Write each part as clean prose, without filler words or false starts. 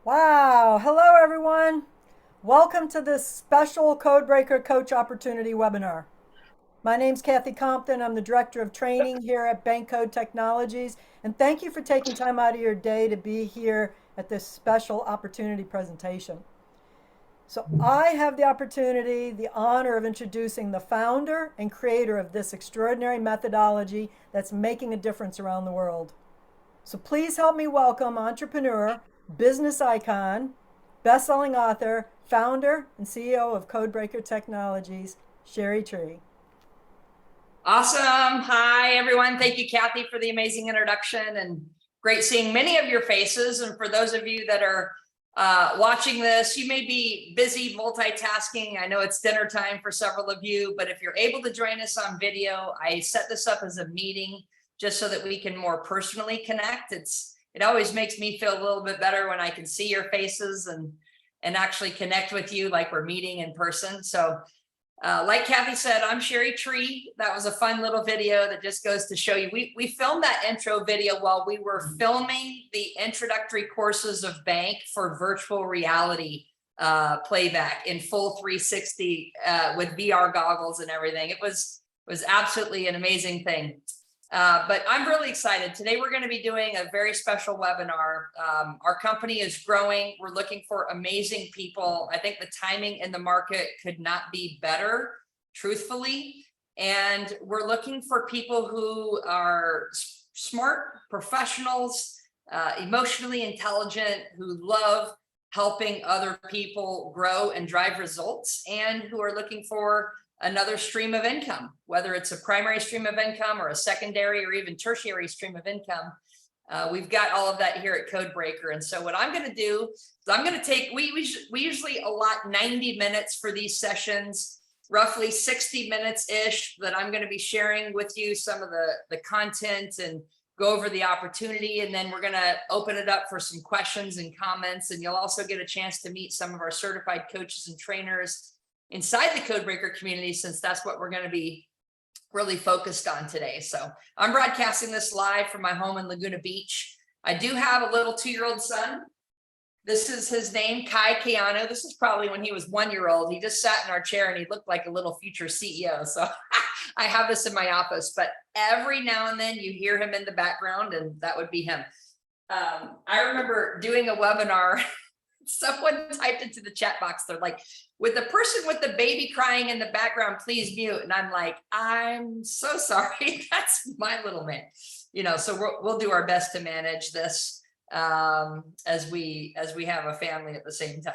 Wow. Hello, everyone. Welcome to this special Codebreaker Coach Opportunity webinar. My name's Kathy Compton. I'm the Director of Training here at Bank Code Technologies. And thank you for taking time out of your day to be here at this special opportunity presentation. So I have the opportunity, the honor of introducing the founder and creator of this extraordinary methodology that's making a difference around the world. So please help me welcome entrepreneur, business icon, best-selling author, founder, and CEO of Codebreaker Technologies, Cheri. Awesome. Hi, everyone. Thank you, Kathy, for the amazing introduction, and great seeing many of your faces. And for those of you that are watching this, you may be busy multitasking. I know it's dinner time for several of you, but if you're able to join us on video, I set this up as a meeting just so that we can more personally connect. It always makes me feel a little bit better when I can see your faces and actually connect with you like we're meeting in person. So like Kathy said, I'm Cheri. That was a fun little video that just goes to show you. We filmed that intro video while we were filming the introductory courses of Bank for virtual reality playback in full 360 with VR goggles and everything. It was absolutely an amazing thing. But I'm really excited. Today, we're going to be doing a very special webinar. Our company is growing. We're looking for amazing people. I think the timing in the market could not be better, truthfully. And we're looking for people who are smart professionals, emotionally intelligent, who love helping other people grow and drive results, and who are looking for another stream of income, whether it's a primary stream of income or a secondary or even tertiary stream of income. We've got all of that here at Codebreaker. And so what I'm going to do is I'm going to take, we usually allot 90 minutes for these sessions, roughly 60 minutes-ish, that I'm going to be sharing with you some of the content and go over the opportunity. And then we're going to open it up for some questions and comments. And you'll also get a chance to meet some of our certified coaches and trainers inside the Codebreaker community, since that's what we're going to be really focused on today. So I'm broadcasting this live from my home in Laguna Beach. I do have a little 2-year-old son. This is his name, Kai Keanu. This is probably when he was 1-year-old. He just sat in our chair and he looked like a little future CEO. So I have this in my office, but every now and then you hear him in the background, and that would be him. I remember doing a webinar. Someone typed into the chat box, they're like, with the person with the baby crying in the background, please mute. And I'm like, I'm so sorry. That's my little man. So we'll do our best to manage this as we have a family at the same time.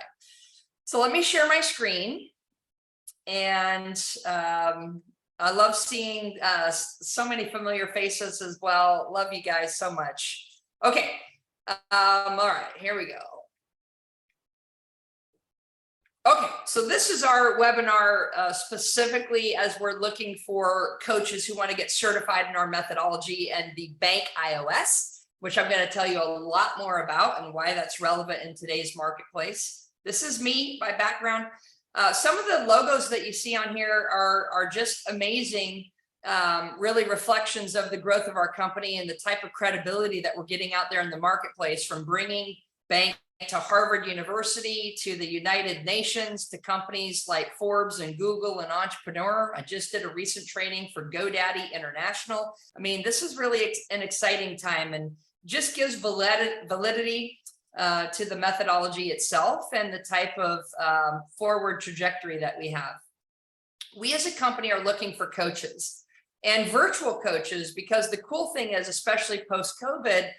So let me share my screen. And I love seeing so many familiar faces as well. Love you guys so much. Okay. All right, here we go. Okay, so this is our webinar specifically as we're looking for coaches who want to get certified in our methodology and the Bank iOS, which I'm going to tell you a lot more about and why that's relevant in today's marketplace. This is me, my background. Some of the logos that you see on here are just amazing, really reflections of the growth of our company and the type of credibility that we're getting out there in the marketplace, from bringing Bank to Harvard University, to the United Nations, to companies like Forbes and Google and Entrepreneur. I just did a recent training for GoDaddy International. I mean, this is really an exciting time and just gives validity to the methodology itself and the type of forward trajectory that we have. We as a company are looking for coaches and virtual coaches, because the cool thing is, especially post-COVID,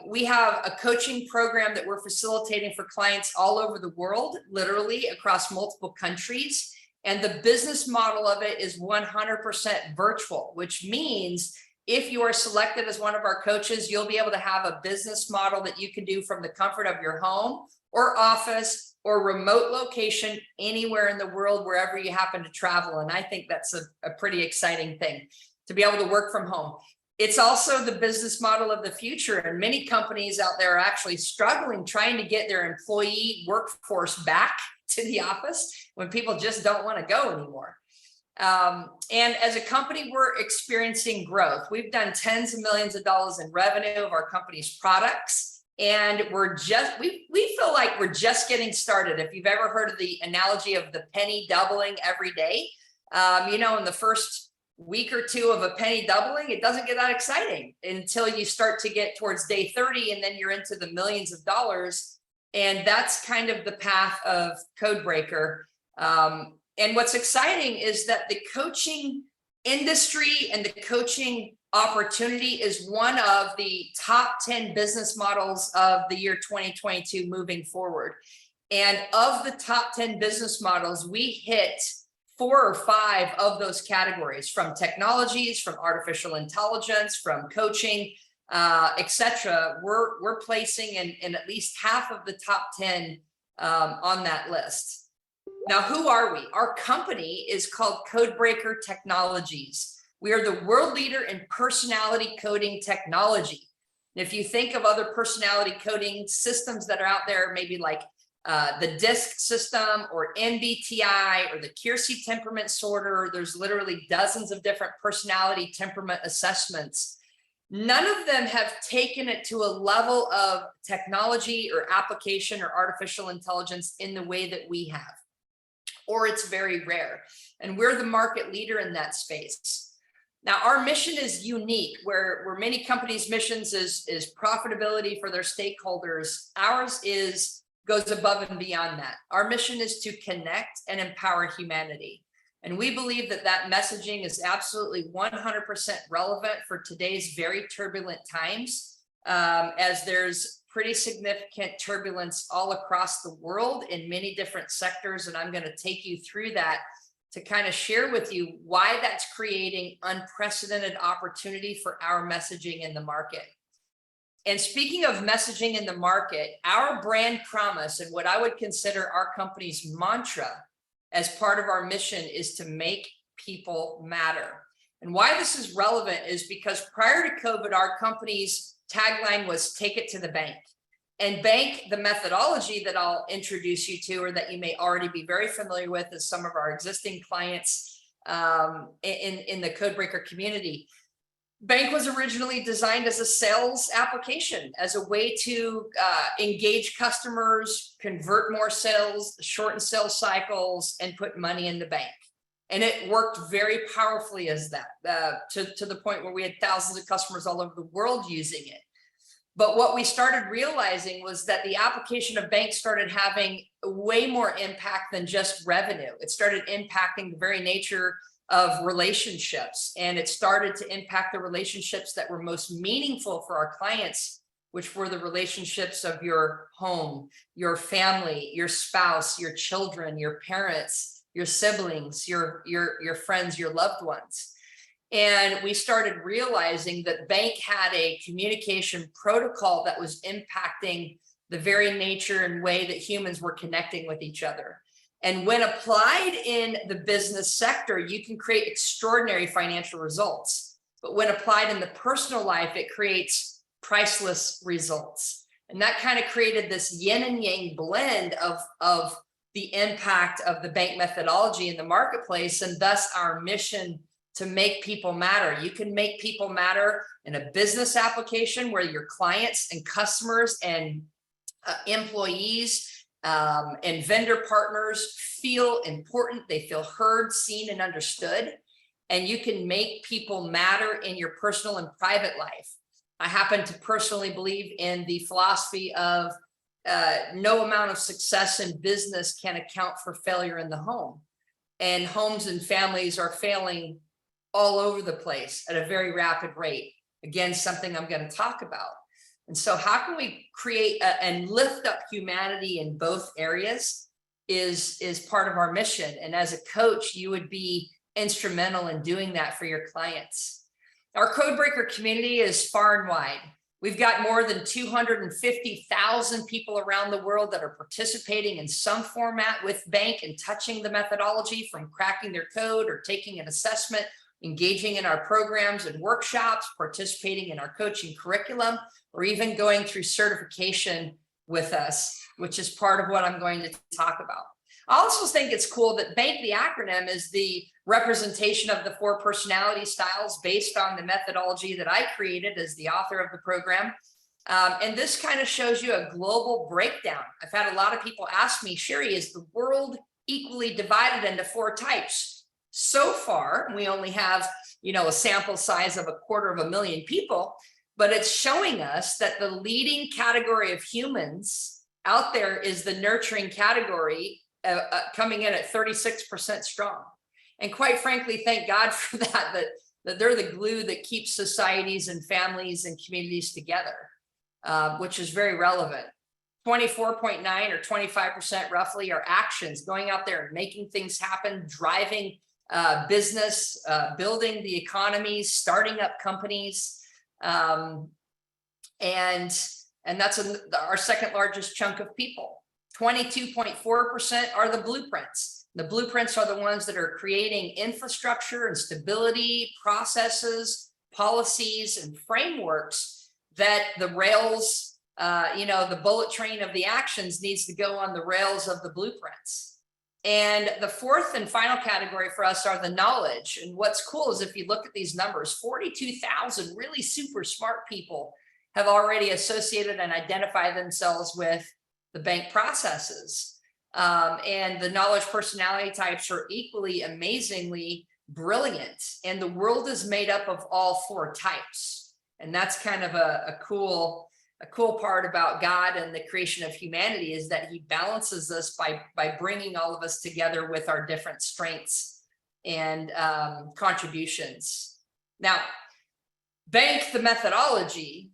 we have a coaching program that we're facilitating for clients all over the world, literally across multiple countries. And the business model of it is 100% virtual, which means if you are selected as one of our coaches, you'll be able to have a business model that you can do from the comfort of your home or office or remote location anywhere in the world, wherever you happen to travel. And I think that's a pretty exciting thing, to be able to work from home. It's also the business model of the future. And many companies out there are actually struggling, trying to get their employee workforce back to the office when people just don't want to go anymore. And as a company, we're experiencing growth. We've done tens of millions of dollars in revenue of our company's products. And we feel like we're just getting started. If you've ever heard of the analogy of the penny doubling every day, in the first week or two of a penny doubling, it doesn't get that exciting until you start to get towards day 30, and then you're into the millions of dollars. And that's kind of the path of Codebreaker. And what's exciting is that the coaching industry and the coaching opportunity is one of the top 10 business models of the year 2022 moving forward. And of the top 10 business models, we hit 4 or 5 of those categories, from technologies, from artificial intelligence, from coaching, etc. We're placing in at least half of the top 10 on that list. Now, who are we? Our company is called Codebreaker Technologies. We are the world leader in personality coding technology. And if you think of other personality coding systems that are out there, maybe like the DISC system or MBTI or the Keirsey temperament sorter, there's literally dozens of different personality temperament assessments. None of them have taken it to a level of technology or application or artificial intelligence in the way that we have, or it's very rare. And we're the market leader in that space. Now, our mission is unique, where many companies' missions is profitability for their stakeholders. Ours goes above and beyond that. Our mission is to connect and empower humanity. And we believe that messaging is absolutely 100% relevant for today's very turbulent times, as there's pretty significant turbulence all across the world in many different sectors. And I'm going to take you through that to kind of share with you why that's creating unprecedented opportunity for our messaging in the market. And speaking of messaging in the market, our brand promise and what I would consider our company's mantra as part of our mission is to make people matter. And why this is relevant is because prior to COVID, our company's tagline was "Take it to the bank." And bank, the methodology that I'll introduce you to, or that you may already be very familiar with as some of our existing clients in the Codebreaker community. Bank was originally designed as a sales application, as a way to engage customers, convert more sales, shorten sales cycles, and put money in the bank. And it worked very powerfully as that, to the point where we had thousands of customers all over the world using it. But what we started realizing was that the application of bank started having way more impact than just revenue. It started impacting the very nature of relationships, and it started to impact the relationships that were most meaningful for our clients, which were the relationships of your home, your family, your spouse, your children, your parents, your siblings, your friends, your loved ones. And we started realizing that bank had a communication protocol that was impacting the very nature and way that humans were connecting with each other. And when applied in the business sector, you can create extraordinary financial results. But when applied in the personal life, it creates priceless results. And that kind of created this yin and yang blend of the impact of the bank methodology in the marketplace, and thus our mission to make people matter. You can make people matter in a business application where your clients and customers and employees and vendor partners feel important. They feel heard, seen, and understood. And you can make people matter in your personal and private life. I happen to personally believe in the philosophy of no amount of success in business can account for failure in the home. And homes and families are failing all over the place at a very rapid rate. Again, something I'm going to talk about. And so how can we create and lift up humanity in both areas is part of our mission. And as a coach, you would be instrumental in doing that for your clients. Our Codebreaker community is far and wide. We've got more than 250,000 people around the world that are participating in some format with bank and touching the methodology, from cracking their code or taking an assessment, engaging in our programs and workshops, participating in our coaching curriculum, or even going through certification with us, which is part of what I'm going to talk about. I also think it's cool that BANK, the acronym, is the representation of the 4 personality styles based on the methodology that I created as the author of the program. And this kind of shows you a global breakdown. I've had a lot of people ask me, Cheri, is the world equally divided into 4 types? So far, we only have, a sample size of 250,000 people, but it's showing us that the leading category of humans out there is the nurturing category, coming in at 36% strong. And quite frankly, thank God for that they're the glue that keeps societies and families and communities together, which is very relevant. 24.9 or 25% roughly are actions, going out there and making things happen, driving business, building the economies, starting up companies. And that's our second largest chunk of people. 22.4% are the blueprints. The blueprints are the ones that are creating infrastructure and stability, processes, policies, and frameworks that the rails, the bullet train of the actions needs to go on the rails of the blueprints. And the fourth and final category for us are the knowledge. And what's cool is if you look at these numbers, 42,000 really super smart people have already associated and identified themselves with the BANK processes. And the knowledge personality types are equally amazingly brilliant. And the world is made up of all 4 types. And that's kind of a cool part about God and the creation of humanity, is that he balances us by bringing all of us together with our different strengths and contributions. Now, BANK, the methodology,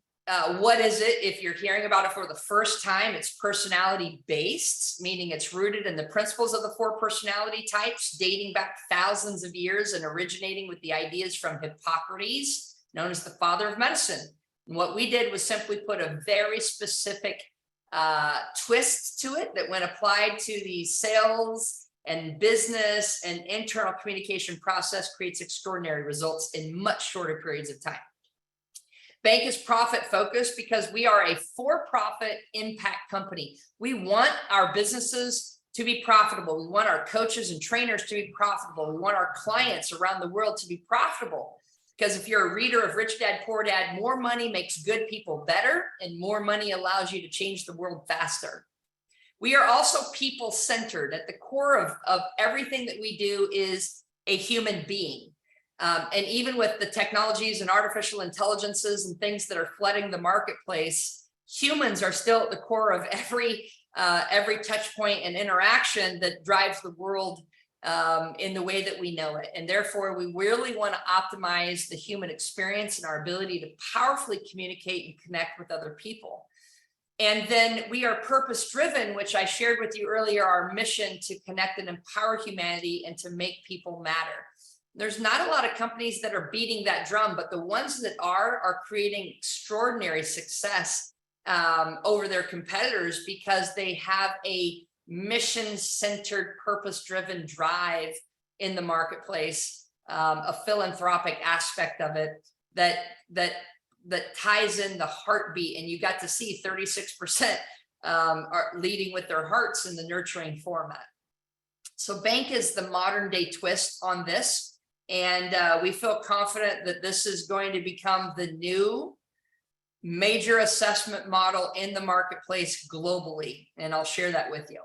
what is it? If you're hearing about it for the first time, it's personality based, meaning it's rooted in the principles of the 4 personality types, dating back thousands of years and originating with the ideas from Hippocrates, known as the father of medicine. And what we did was simply put a very specific twist to it that, when applied to the sales and business and internal communication process, creates extraordinary results in much shorter periods of time. BANK is profit focused because we are a for-profit impact company. We want our businesses to be profitable. We want our coaches and trainers to be profitable. We want our clients around the world to be profitable. Because if you're a reader of Rich Dad, Poor Dad, more money makes good people better, and more money allows you to change the world faster. We are also people-centered. At the core of everything that we do is a human being. And even with the technologies and artificial intelligences and things that are flooding the marketplace, humans are still at the core of every touch point and interaction that drives the world in the way that we know it. And therefore, we really want to optimize the human experience and our ability to powerfully communicate and connect with other people. And then we are purpose-driven, which I shared with you earlier, our mission to connect and empower humanity and to make people matter. There's not a lot of companies that are beating that drum, but the ones that are creating extraordinary success over their competitors because they have a mission-centered, purpose-driven drive in the marketplace, a philanthropic aspect of it that ties in the heartbeat. And you got to see 36% are leading with their hearts in the nurturing format. So BANK is the modern day twist on this. And we feel confident that this is going to become the new major assessment model in the marketplace globally. And I'll share that with you.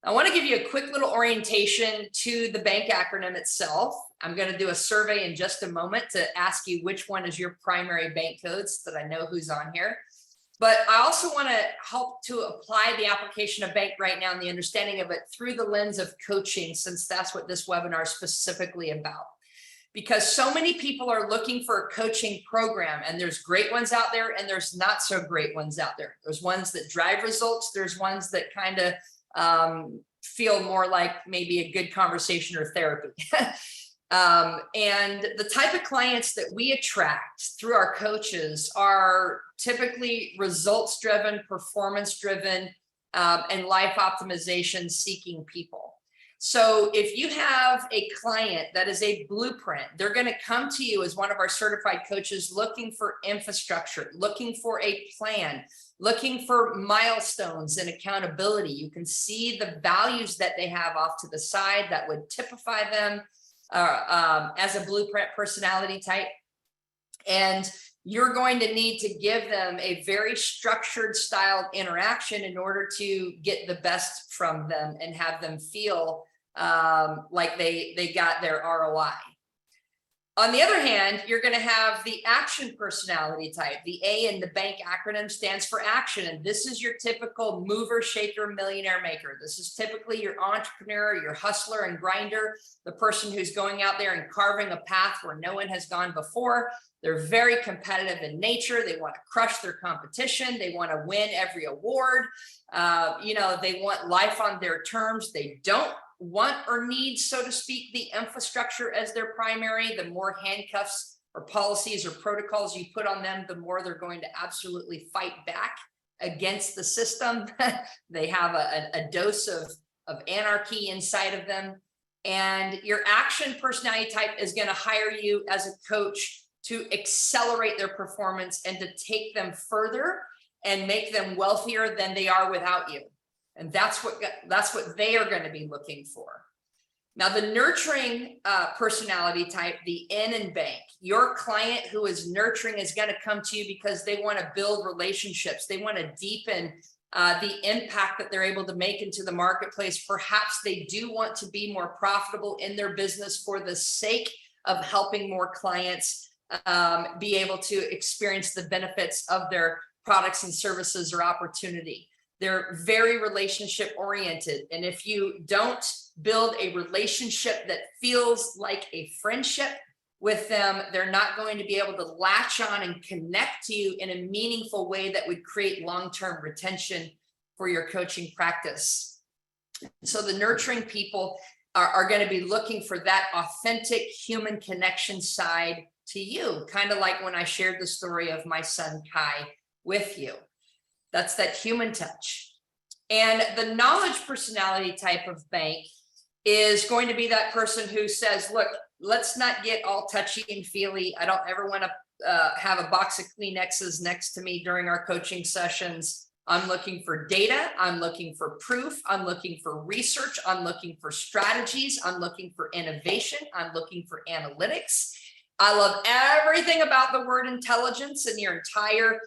I want to give you a quick little orientation to the BANK acronym itself. I'm going to do a survey in just a moment to ask you which one is your primary BANK code so that I know who's on here. But I also want to help to apply the application of BANK right now and the understanding of it through the lens of coaching, since that's what this webinar is specifically about. Because so many people are looking for a coaching program, and there's great ones out there and there's not so great ones out there. There's ones that drive results. There's ones that kind of feel more like maybe a good conversation or therapy. And the type of clients that we attract through our coaches are typically results-driven, performance-driven, and life optimization seeking people. So if you have a client that is a blueprint, they're going to come to you as one of our certified coaches looking for infrastructure, looking for a plan, looking for milestones and accountability. You can see the values that they have off to the side that would typify them as a blueprint personality type. And you're going to need to give them a very structured styled interaction in order to get the best from them and have them feel like they got their ROI. On the other hand, you're going to have the action personality type. The A in the bank acronym stands for action. And this is your typical mover, shaker, millionaire maker. This is typically your entrepreneur, your hustler and grinder, the person who's going out there and carving a path where no one has gone before. They're very competitive in nature. They want to crush their competition. They want to win every award. They want life on their terms. They don't want or need, so to speak, the infrastructure as their primary. The more handcuffs or policies or protocols you put on them, the more they're going to absolutely fight back against the system. They have a dose of anarchy inside of them. And your action personality type is going to hire you as a coach to accelerate their performance and to take them further and make them wealthier than they are without you. And that's what they are going to be looking for. Now, the nurturing personality type, the N in bank, your client who is nurturing is going to come to you because they want to build relationships. They want to deepen the impact that they're able to make into the marketplace. Perhaps they do want to be more profitable in their business for the sake of helping more clients be able to experience the benefits of their products and services or opportunity. They're very relationship oriented. And if you don't build a relationship that feels like a friendship with them, they're not going to be able to latch on and connect to you in a meaningful way that would create long-term retention for your coaching practice. So the nurturing people are going to be looking for that authentic human connection side to you, kind of like when I shared the story of my son Kai with you. That's that human touch. And the knowledge personality type of bank is going to be that person who says, look, let's not get all touchy and feely. I don't ever want to have a box of Kleenexes next to me during our coaching sessions. I'm looking for data. I'm looking for proof. I'm looking for research. I'm looking for strategies. I'm looking for innovation. I'm looking for analytics. I love everything about the word intelligence in your entire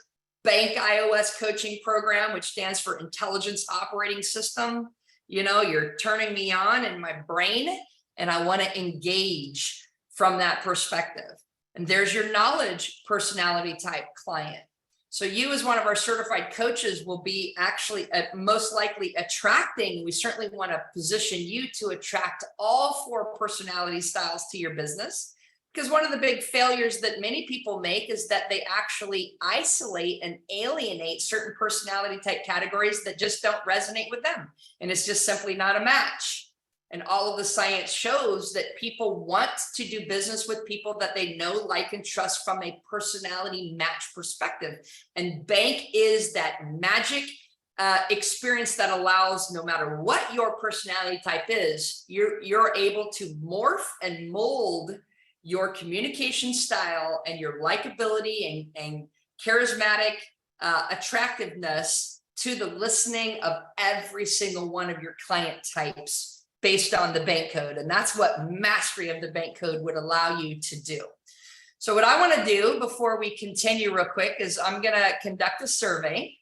bank iOS coaching program, which stands for Intelligence Operating System. You know, you're turning me on in my brain, and I want to engage from that perspective. And there's your knowledge personality type client. So you, as one of our certified coaches, will be actually most likely attracting. We certainly want to position you to attract all 4 personality styles to your business. Because one of the big failures that many people make is that they actually isolate and alienate certain personality type categories that just don't resonate with them. And it's just simply not a match. And all of the science shows that people want to do business with people that they know, like, and trust from a personality match perspective. And bank is that magic experience that allows, no matter what your personality type is, you're able to morph and mold your communication style and your likability and charismatic attractiveness to the listening of every single one of your client types based on the bank code. And that's what mastery of the bank code would allow you to do. So what I want to do before we continue real quick is I'm going to conduct a survey.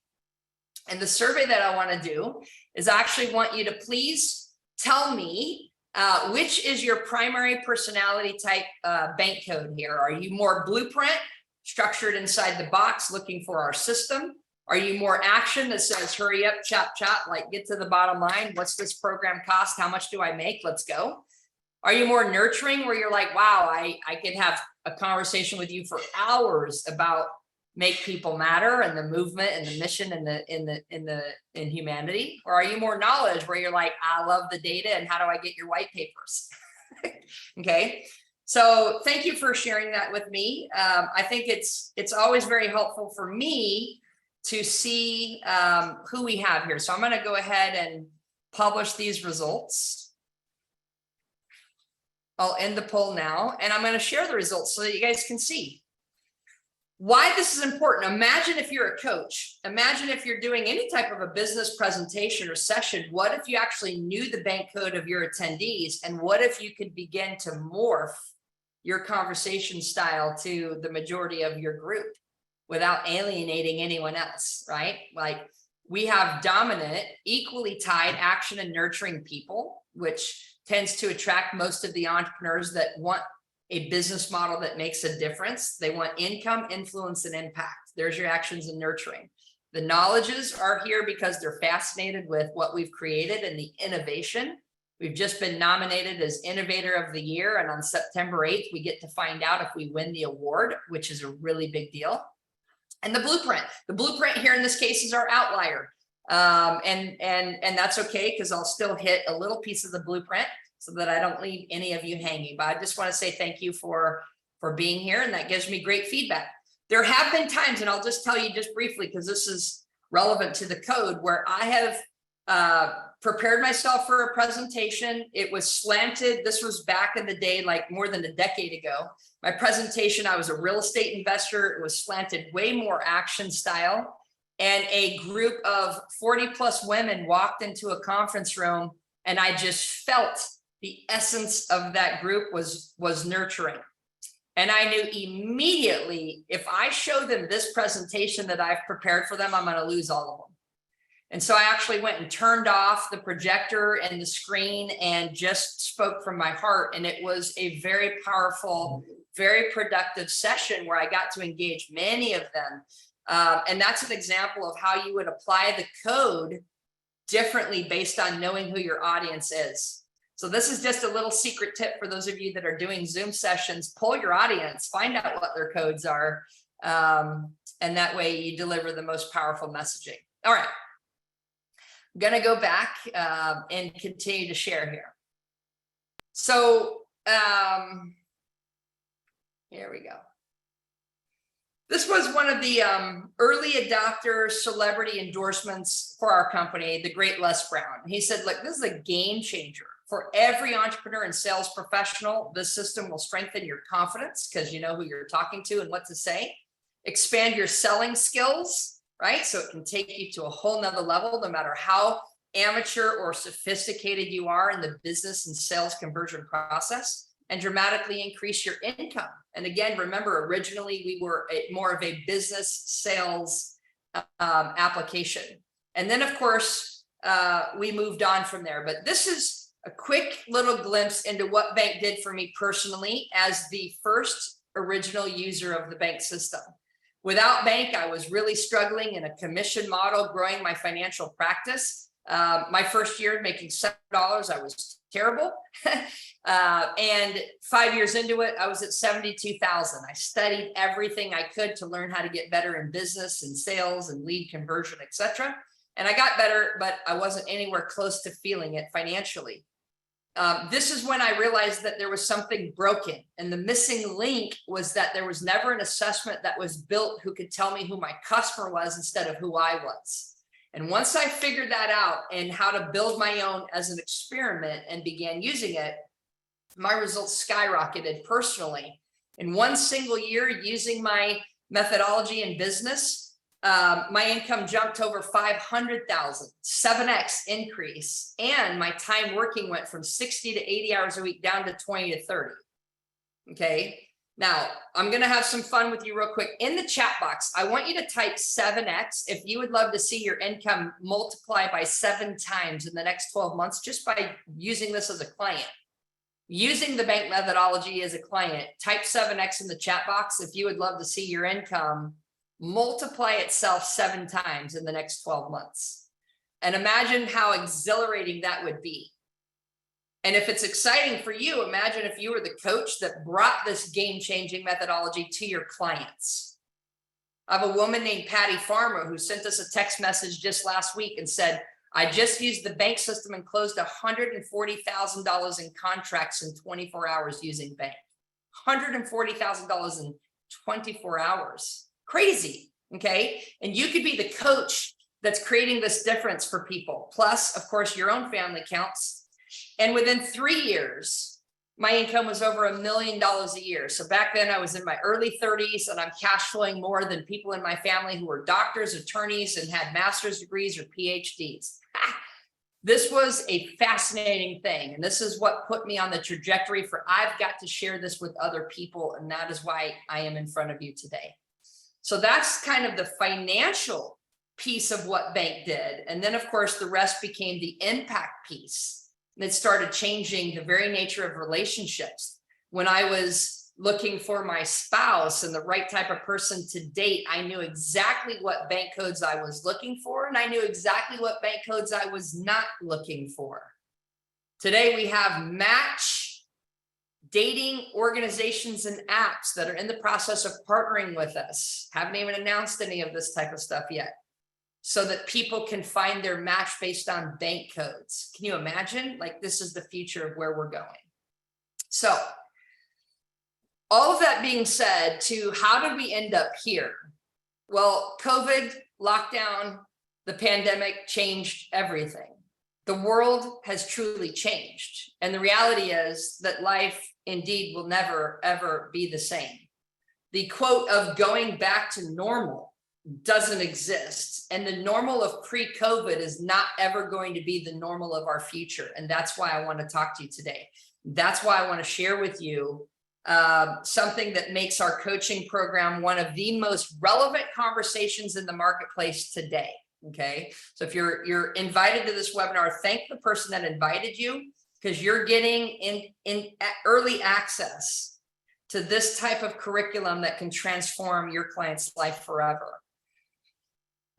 And the survey that I want to do is I actually want you to please tell me which is your primary personality type bank code here. Are you more blueprint, structured inside the box, looking for our system? Are you more action that says, hurry up, chop, chop, like get to the bottom line? What's this program cost? How much do I make? Let's go. Are you more nurturing, where you're like, wow, I could have a conversation with you for hours about make people matter and the movement and the mission and in humanity? Or are you more knowledge, where you're like, I love the data and how do I get your white papers? Okay. So thank you for sharing that with me. I think it's always very helpful for me to see who we have here. So I'm going to go ahead and publish these results. I'll end the poll now, and I'm going to share the results so that you guys can see why this is important. Imagine if you're a coach, imagine if you're doing any type of a business presentation or session, what if you actually knew the bank code of your attendees? And what if you could begin to morph your conversation style to the majority of your group without alienating anyone else, right? Like, we have dominant, equally tied action and nurturing people, which tends to attract most of the entrepreneurs that want a business model that makes a difference. They want income, influence, and impact. There's your actions and nurturing. The knowledges are here because they're fascinated with what we've created and the innovation. We've just been nominated as Innovator of the Year, and on September 8th, we get to find out if we win the award, which is a really big deal. And the blueprint here in this case is our outlier. And that's okay, because I'll still hit a little piece of the blueprint so that I don't leave any of you hanging. But I just want to say thank you for being here, and that gives me great feedback. There have been times, and I'll just tell you just briefly, because this is relevant to the code, where I have prepared myself for a presentation. It was slanted. This was back in the day, like more than a decade ago. My presentation, I was a real estate investor. It was slanted way more action style. And a group of 40 plus women walked into a conference room, and I just felt the essence of that group was nurturing. And I knew immediately, if I show them this presentation that I've prepared for them, I'm going to lose all of them. And so I actually went and turned off the projector and the screen and just spoke from my heart. And it was a very powerful, very productive session where I got to engage many of them. And that's an example of how you would apply the code differently based on knowing who your audience is. So this is just a little secret tip for those of you that are doing Zoom sessions. Poll your audience, find out what their codes are. And that way you deliver the most powerful messaging. All right. I'm going to go back and continue to share here. So here we go. This was one of the early adopter celebrity endorsements for our company, the great Les Brown. He said, look, this is a game changer for every entrepreneur and sales professional. This system will strengthen your confidence because you know who you're talking to and what to say, expand your selling skills, right? So it can take you to a whole nother level, no matter how amateur or sophisticated you are in the business and sales conversion process, and dramatically increase your income. And again, remember, originally we were more of a business sales application. And then of course, we moved on from there. But this is a quick little glimpse into what Bank did for me personally as the first original user of the Bank system. Without Bank, I was really struggling in a commission model, growing my financial practice. My first year making $7, I was terrible. And 5 years into it, I was at 72,000. I studied everything I could to learn how to get better in business and sales and lead conversion, etc. And I got better, but I wasn't anywhere close to feeling it financially. This is when I realized that there was something broken, and the missing link was that there was never an assessment that was built who could tell me who my customer was instead of who I was. And once I figured that out and how to build my own as an experiment and began using it, my results skyrocketed personally. In one single year using my methodology in business, my income jumped over 500,000, 7x increase. And my time working went from 60 to 80 hours a week down to 20 to 30. Okay. Now, I'm going to have some fun with you real quick. In the chat box, I want you to type 7x if you would love to see your income multiply by 7 times in the next 12 months just by using this as a client. Using the Bank methodology as a client, type 7x in the chat box if you would love to see your income multiply itself 7 times in the next 12 months. And imagine how exhilarating that would be. And if it's exciting for you, imagine if you were the coach that brought this game-changing methodology to your clients. I have a woman named Patty Farmer who sent us a text message just last week and said, I just used the Bank system and closed $140,000 in contracts in 24 hours using Bank. $140,000 in 24 hours. Crazy, okay? And you could be the coach that's creating this difference for people. Plus, of course, your own family counts. And within 3 years, my income was over $1 million a year. So back then I was in my early 30s and I'm cash flowing more than people in my family who were doctors, attorneys, and had master's degrees or PhDs. This was a fascinating thing. And this is what put me on the trajectory for I've got to share this with other people. And that is why I am in front of you today. So that's kind of the financial piece of what Bank did. And then of course, the rest became the impact piece. And it started changing the very nature of relationships. When I was looking for my spouse and the right type of person to date, I knew exactly what bank codes I was looking for, and I knew exactly what bank codes I was not looking for. Today, we have match dating organizations and apps that are in the process of partnering with us. Haven't even announced any of this type of stuff yet, so that people can find their match based on bank codes. Can you imagine? Like, this is the future of where we're going. So all of that being said, to how did we end up here? Well, COVID, lockdown, the pandemic changed everything. The world has truly changed. And the reality is that life indeed will never, ever be the same. The quote of going back to normal doesn't exist. And the normal of pre-COVID is not ever going to be the normal of our future. And that's why I want to talk to you today. That's why I want to share with you something that makes our coaching program one of the most relevant conversations in the marketplace today. Okay. So if you're invited to this webinar, thank the person that invited you, because you're getting in early access to this type of curriculum that can transform your client's life forever.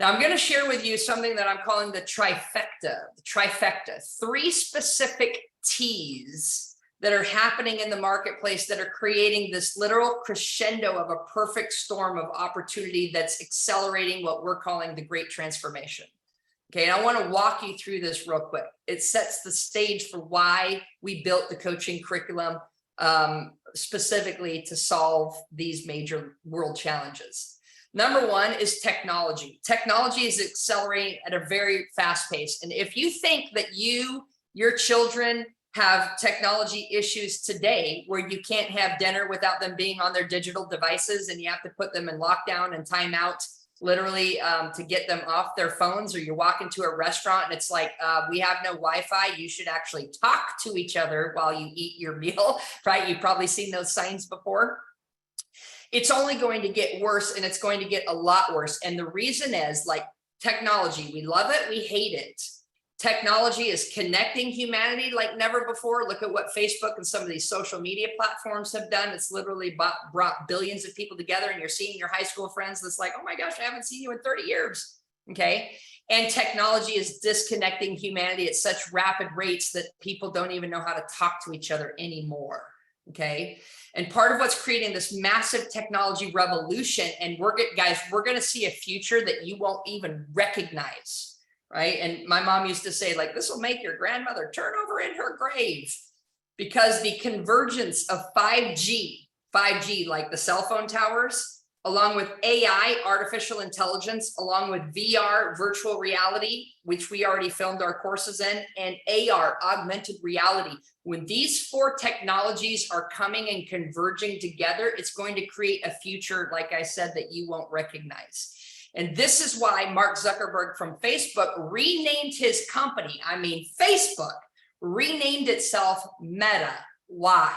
Now, I'm going to share with you something that I'm calling the trifecta, 3 specific T's that are happening in the marketplace that are creating this literal crescendo of a perfect storm of opportunity that's accelerating what we're calling the great transformation. Okay, and I want to walk you through this real quick. It sets the stage for why we built the coaching curriculum specifically to solve these major world challenges. Number 1 is technology. Technology is accelerating at a very fast pace. And if you think that your children have technology issues today where you can't have dinner without them being on their digital devices and you have to put them in lockdown and timeout literally to get them off their phones, or you walk into a restaurant and it's like, we have no Wi-Fi, you should actually talk to each other while you eat your meal, right? You've probably seen those signs before. It's only going to get worse, and it's going to get a lot worse. And the reason is, like, technology, we love it, we hate it. Technology is connecting humanity like never before. Look at what Facebook and some of these social media platforms have done. It's literally brought billions of people together, and you're seeing your high school friends that's like, oh my gosh, I haven't seen you in 30 years. Okay. And technology is disconnecting humanity at such rapid rates that people don't even know how to talk to each other anymore. Okay. And part of what's creating this massive technology revolution, and we're going to see a future that you won't even recognize, right? And my mom used to say, like, this will make your grandmother turn over in her grave, because the convergence of 5G, like the cell phone towers, along with AI, artificial intelligence, along with VR, virtual reality, which we already filmed our courses in, and AR, augmented reality. When these 4 technologies are coming and converging together, it's going to create a future, like I said, that you won't recognize. And this is why Mark Zuckerberg from Facebook renamed his company. I mean, Facebook renamed itself Meta. Why?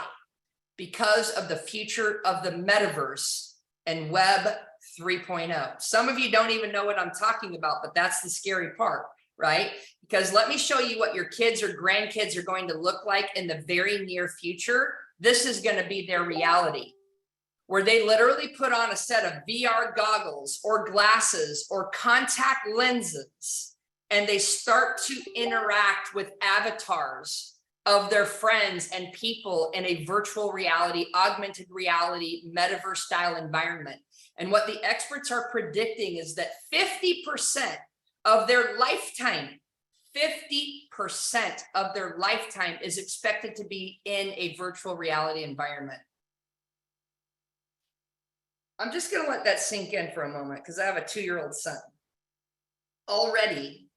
Because of the future of the metaverse and Web 3.0. Some of you don't even know what I'm talking about, but that's the scary part, right? Because let me show you what your kids or grandkids are going to look like in the very near future. This is going to be their reality, where they literally put on a set of VR goggles or glasses or contact lenses, and they start to interact with avatars of their friends and people in a virtual reality, augmented reality, metaverse style environment. And what the experts are predicting is that 50% of their lifetime, 50% of their lifetime is expected to be in a virtual reality environment. I'm just going to let that sink in for a moment, because I have a 2-year-old son. Already,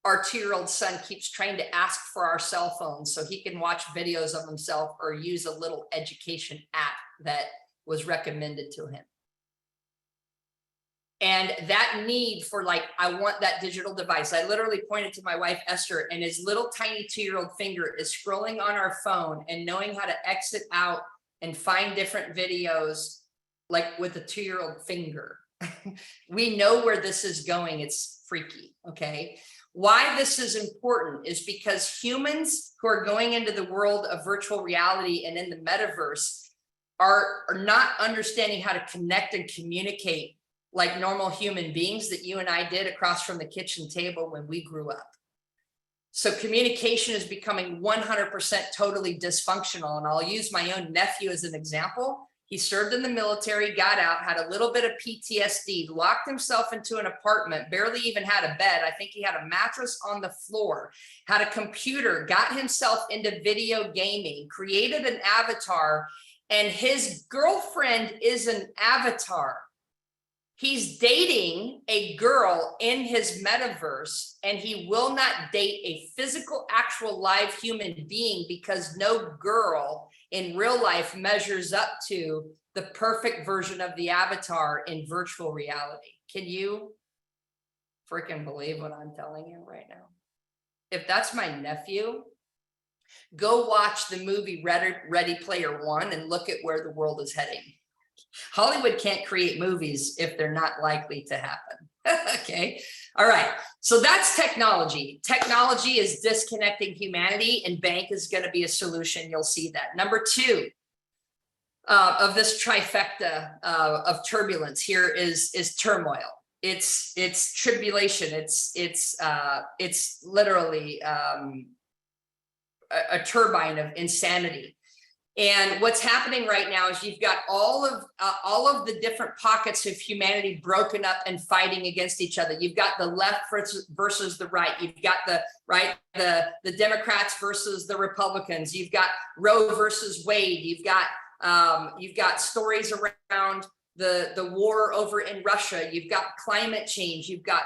our 2-year-old son keeps trying to ask for our cell phones so he can watch videos of himself or use a little education app that was recommended to him. And that need for like, I want that digital device. I literally pointed to my wife, Esther, and his little tiny 2-year-old finger is scrolling on our phone and knowing how to exit out and find different videos, like with a 2-year-old finger. We know where this is going. It's freaky. Okay. Why this is important is because humans who are going into the world of virtual reality and in the metaverse are not understanding how to connect and communicate like normal human beings that you and I did across from the kitchen table when we grew up. So communication is becoming 100% totally dysfunctional. And I'll use my own nephew as an example. He served in the military, got out, had a little bit of PTSD, locked himself into an apartment, barely even had a bed. I think he had a mattress on the floor, had a computer, got himself into video gaming, created an avatar, and his girlfriend is an avatar. He's dating a girl in his metaverse, and he will not date a physical, actual live human being because no girl in real life measures up to the perfect version of the avatar in virtual reality. Can you freaking believe what I'm telling you right now? If that's my nephew, go watch the movie Ready Player One and look at where the world is heading. Hollywood can't create movies if they're not likely to happen. Okay. All right. So that's technology. Technology is disconnecting humanity, and bank is going to be a solution. You'll see that. Number two of this trifecta of turbulence here is turmoil. It's tribulation. It's literally a turbine of insanity. And what's happening right now is you've got all of the different pockets of humanity broken up and fighting against each other. You've got the left versus the right. You've got the Democrats versus the Republicans. You've got Roe versus Wade. You've got stories around the war over in Russia. You've got climate change. You've got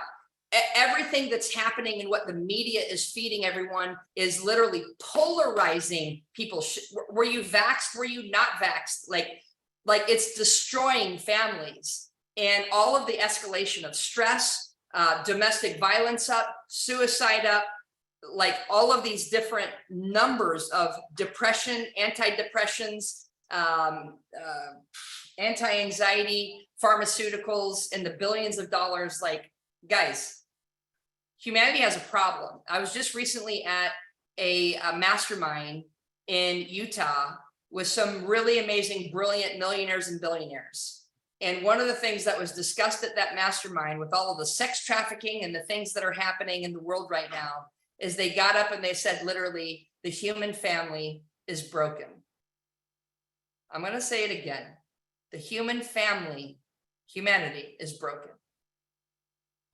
everything that's happening, and what the media is feeding everyone is literally polarizing people. Were you vaxxed? Were you not vaxxed? Like it's destroying families, and all of the escalation of stress, domestic violence up, suicide up, like all of these different numbers of depression, antidepressants, anti-anxiety, pharmaceuticals, and the billions of dollars. Like, guys, humanity has a problem. I was just recently at a mastermind in Utah with some really amazing, brilliant millionaires and billionaires. And one of the things that was discussed at that mastermind, with all of the sex trafficking and the things that are happening in the world right now, is they got up and they said, literally, the human family is broken. I'm going to say it again. The human family, humanity, is broken.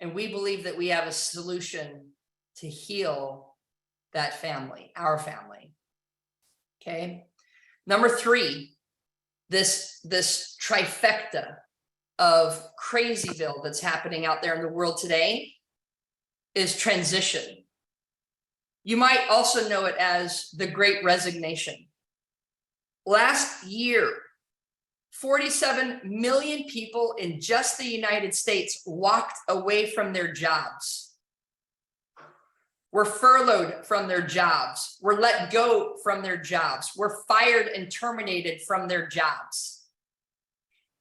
And we believe that we have a solution to heal that family, our family. Okay. Number three, this trifecta of crazyville that's happening out there in the world today is transition. You might also know it as the Great Resignation. Last year, 47 million people in just the United States walked away from their jobs, were furloughed from their jobs, were let go from their jobs, were fired and terminated from their jobs.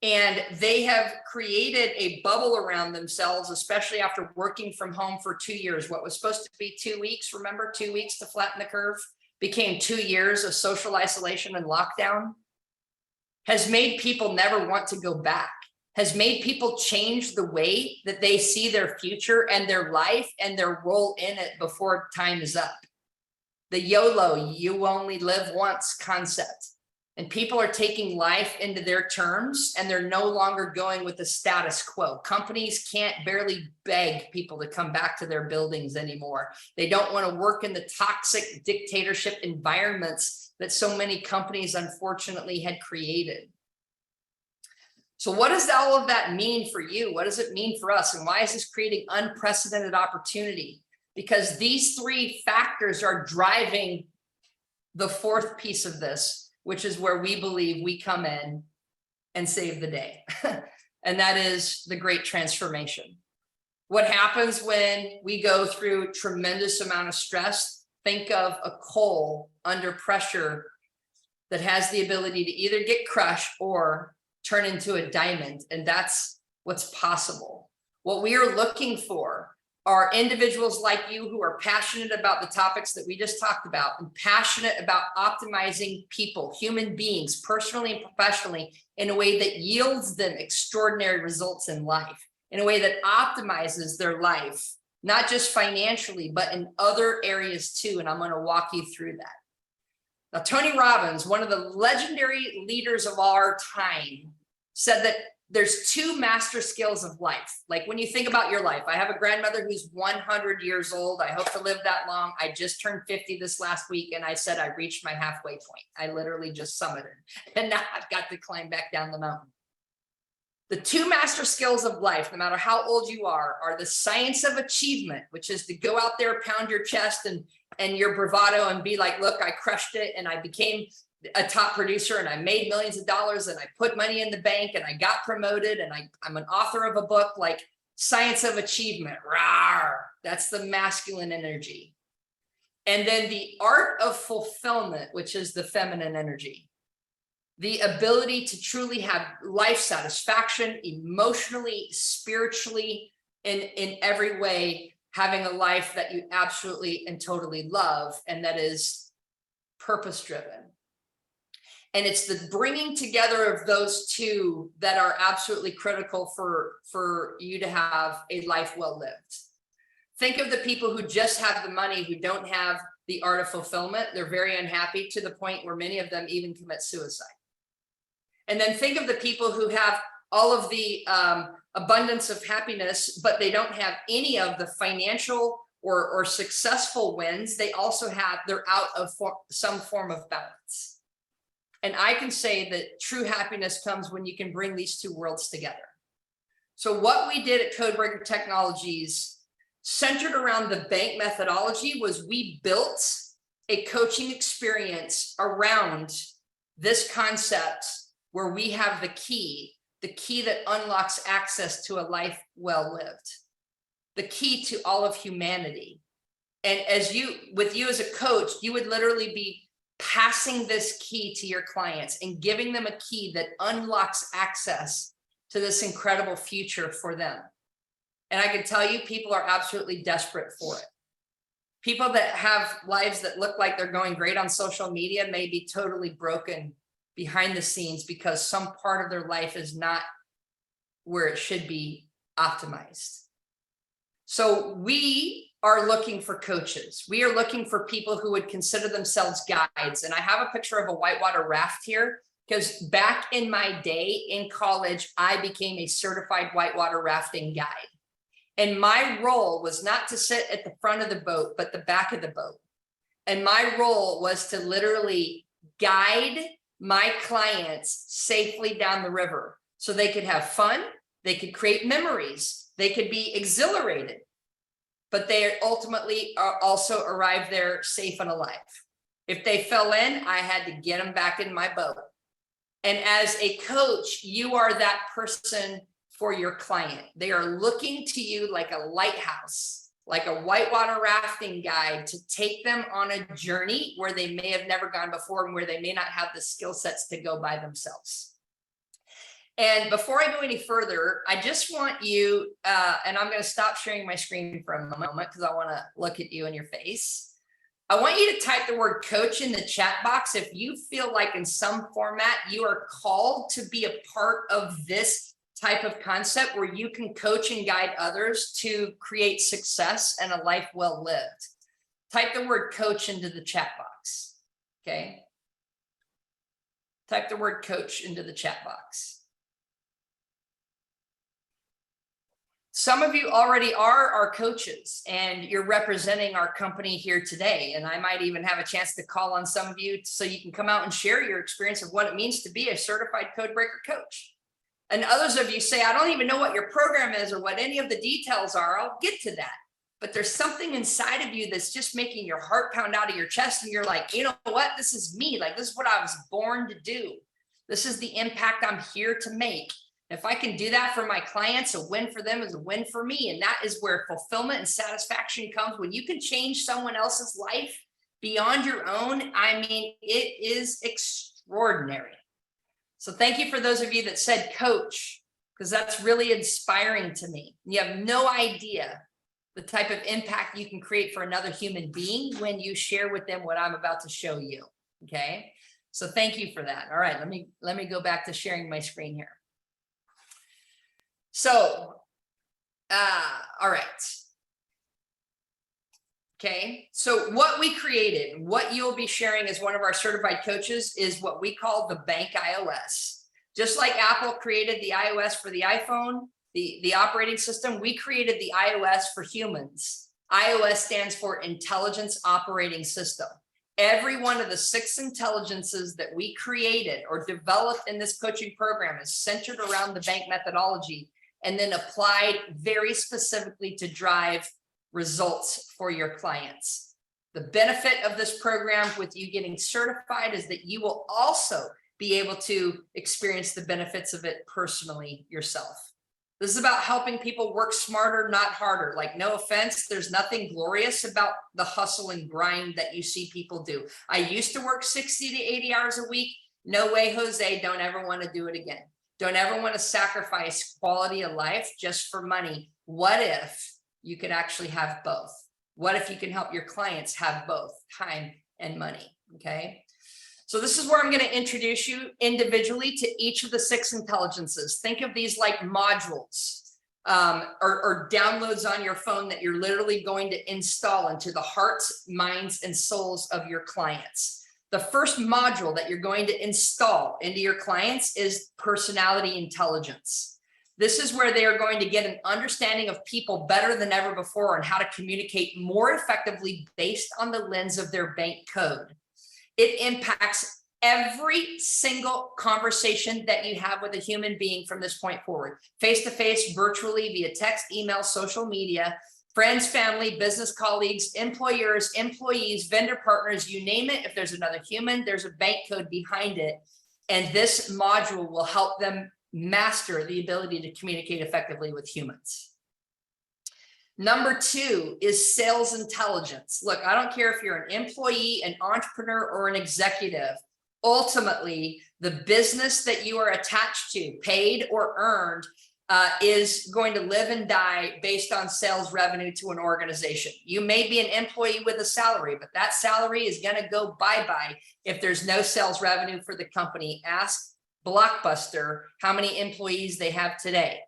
And they have created a bubble around themselves, especially after working from home for 2 years. What was supposed to be 2 weeks, remember, 2 weeks to flatten the curve, became 2 years of social isolation and lockdown. Has made people never want to go back, has made people change the way that they see their future and their life and their role in it before time is up. The YOLO, you only live once concept. And people are taking life into their terms, and they're no longer going with the status quo. Companies can't barely beg people to come back to their buildings anymore. They don't want to work in the toxic dictatorship environments that so many companies unfortunately had created. So what does all of that mean for you? What does it mean for us? And why is this creating unprecedented opportunity? because these three factors are driving the fourth piece of this, which is where we believe we come in and save the day. And that is the great transformation. What happens when we go through tremendous amount of stress? Think of a coal under pressure that has the ability to either get crushed or turn into a diamond. And that's what's possible. What we are looking for are individuals like you who are passionate about the topics that we just talked about and passionate about optimizing people, human beings, personally and professionally, in a way that yields them extraordinary results in life, in a way that optimizes their life, not just financially, but in other areas too. And I'm going to walk you through that. Now, Tony Robbins, one of the legendary leaders of our time, said that there's two master skills of life. Like when you think about your life, I have a grandmother who's 100 years old. I hope to live that long. I just turned 50 this last week. And I said, I reached my halfway point. I literally just summited. And now I've got to climb back down the mountain. The two master skills of life, no matter how old you are the science of achievement, which is to go out there, pound your chest and your bravado and be like, look, I crushed it. And I became a top producer and I made millions of dollars and I put money in the bank and I got promoted and I'm an author of a book. Like science of achievement, rawr, that's the masculine energy. And then the art of fulfillment, which is the feminine energy. The ability to truly have life satisfaction, emotionally, spiritually, in every way, having a life that you absolutely and totally love and that is purpose-driven. And it's the bringing together of those two that are absolutely critical for you to have a life well lived. Think of the people who just have the money, who don't have the art of fulfillment. They're very unhappy to the point where many of them even commit suicide. And then think of the people who have all of the abundance of happiness, but they don't have any of the financial or successful wins. They also they're out of some form of balance. And I can say that true happiness comes when you can bring these two worlds together. So what we did at Codebreaker Technologies, centered around the bank methodology, was we built a coaching experience around this concept where we have the key that unlocks access to a life well lived, the key to all of humanity. And with you as a coach, you would literally be passing this key to your clients and giving them a key that unlocks access to this incredible future for them. And I can tell you, people are absolutely desperate for it. People that have lives that look like they're going great on social media may be totally broken behind the scenes because some part of their life is not where it should be optimized. So we are looking for coaches. We are looking for people who would consider themselves guides. And I have a picture of a whitewater raft here because back in my day in college, I became a certified whitewater rafting guide. And my role was not to sit at the front of the boat, but the back of the boat. And my role was to literally guide my clients safely down the river so they could have fun, they could create memories, they could be exhilarated, but they ultimately also arrived there safe and alive. If they fell in, I had to get them back in my boat. And as a coach, you are that person for your client. They are looking to you like a lighthouse, like a whitewater rafting guide to take them on a journey where they may have never gone before and where they may not have the skill sets to go by themselves. And before I go any further, I just want you, and I'm going to stop sharing my screen for a moment because I want to look at you in your face. I want you to type the word coach in the chat box if you feel like in some format you are called to be a part of this type of concept where you can coach and guide others to create success and a life well lived. Type the word coach into the chat box, okay? Type the word coach into the chat box. Some of you already are our coaches and you're representing our company here today. And I might even have a chance to call on some of you so you can come out and share your experience of what it means to be a certified Codebreaker coach. And others of you say, I don't even know what your program is or what any of the details are. I'll get to that. but there's something inside of you that's just making your heart pound out of your chest. And you're like, you know what? This is me. Like, this is what I was born to do. This is the impact I'm here to make. If I can do that for my clients, a win for them is a win for me. And that is where fulfillment and satisfaction comes. When you can change someone else's life beyond your own, I mean, it is extraordinary. So thank you for those of you that said coach, because that's really inspiring to me. You have no idea the type of impact you can create for another human being when you share with them what I'm about to show you. Okay. So thank you for that. All right, let me go back to sharing my screen here. So, all right. Okay, so what we created, what you'll be sharing as one of our certified coaches is what we call the Bank iOS. Just like Apple created the iOS for the iPhone, the operating system, we created the iOS for humans. iOS stands for Intelligence Operating System. Every one of the 6 intelligences that we created or developed in this coaching program is centered around the bank methodology and then applied very specifically to drive results for your clients. The benefit of this program with you getting certified is that you will also be able to experience the benefits of it personally yourself. This is about helping people work smarter, not harder. Like, no offense, there's nothing glorious about the hustle and grind that you see people do. I used to work 60 to 80 hours a week. No way, Jose, don't ever want to do it again. Don't ever want to sacrifice quality of life just for money. What if you could actually have both? What if you can help your clients have both time and money? Okay. So this is where I'm going to introduce you individually to each of the 6 intelligences. Think of these like modules or downloads on your phone that you're literally going to install into the hearts, minds, and souls of your clients. The first module that you're going to install into your clients is personality intelligence. This is where they are going to get an understanding of people better than ever before and how to communicate more effectively based on the lens of their bank code. It impacts every single conversation that you have with a human being from this point forward, face-to-face, virtually, via text, email, social media, friends, family, business colleagues, employers, employees, vendor partners, you name it. If there's another human, there's a bank code behind it. And this module will help them master the ability to communicate effectively with humans. Number 2 is sales intelligence. Look, I don't care if you're an employee, an entrepreneur, or an executive. Ultimately, the business that you are attached to, paid or earned, is going to live and die based on sales revenue to an organization. You may be an employee with a salary, but that salary is going to go bye-bye if there's no sales revenue for the company. Ask Blockbuster how many employees they have today.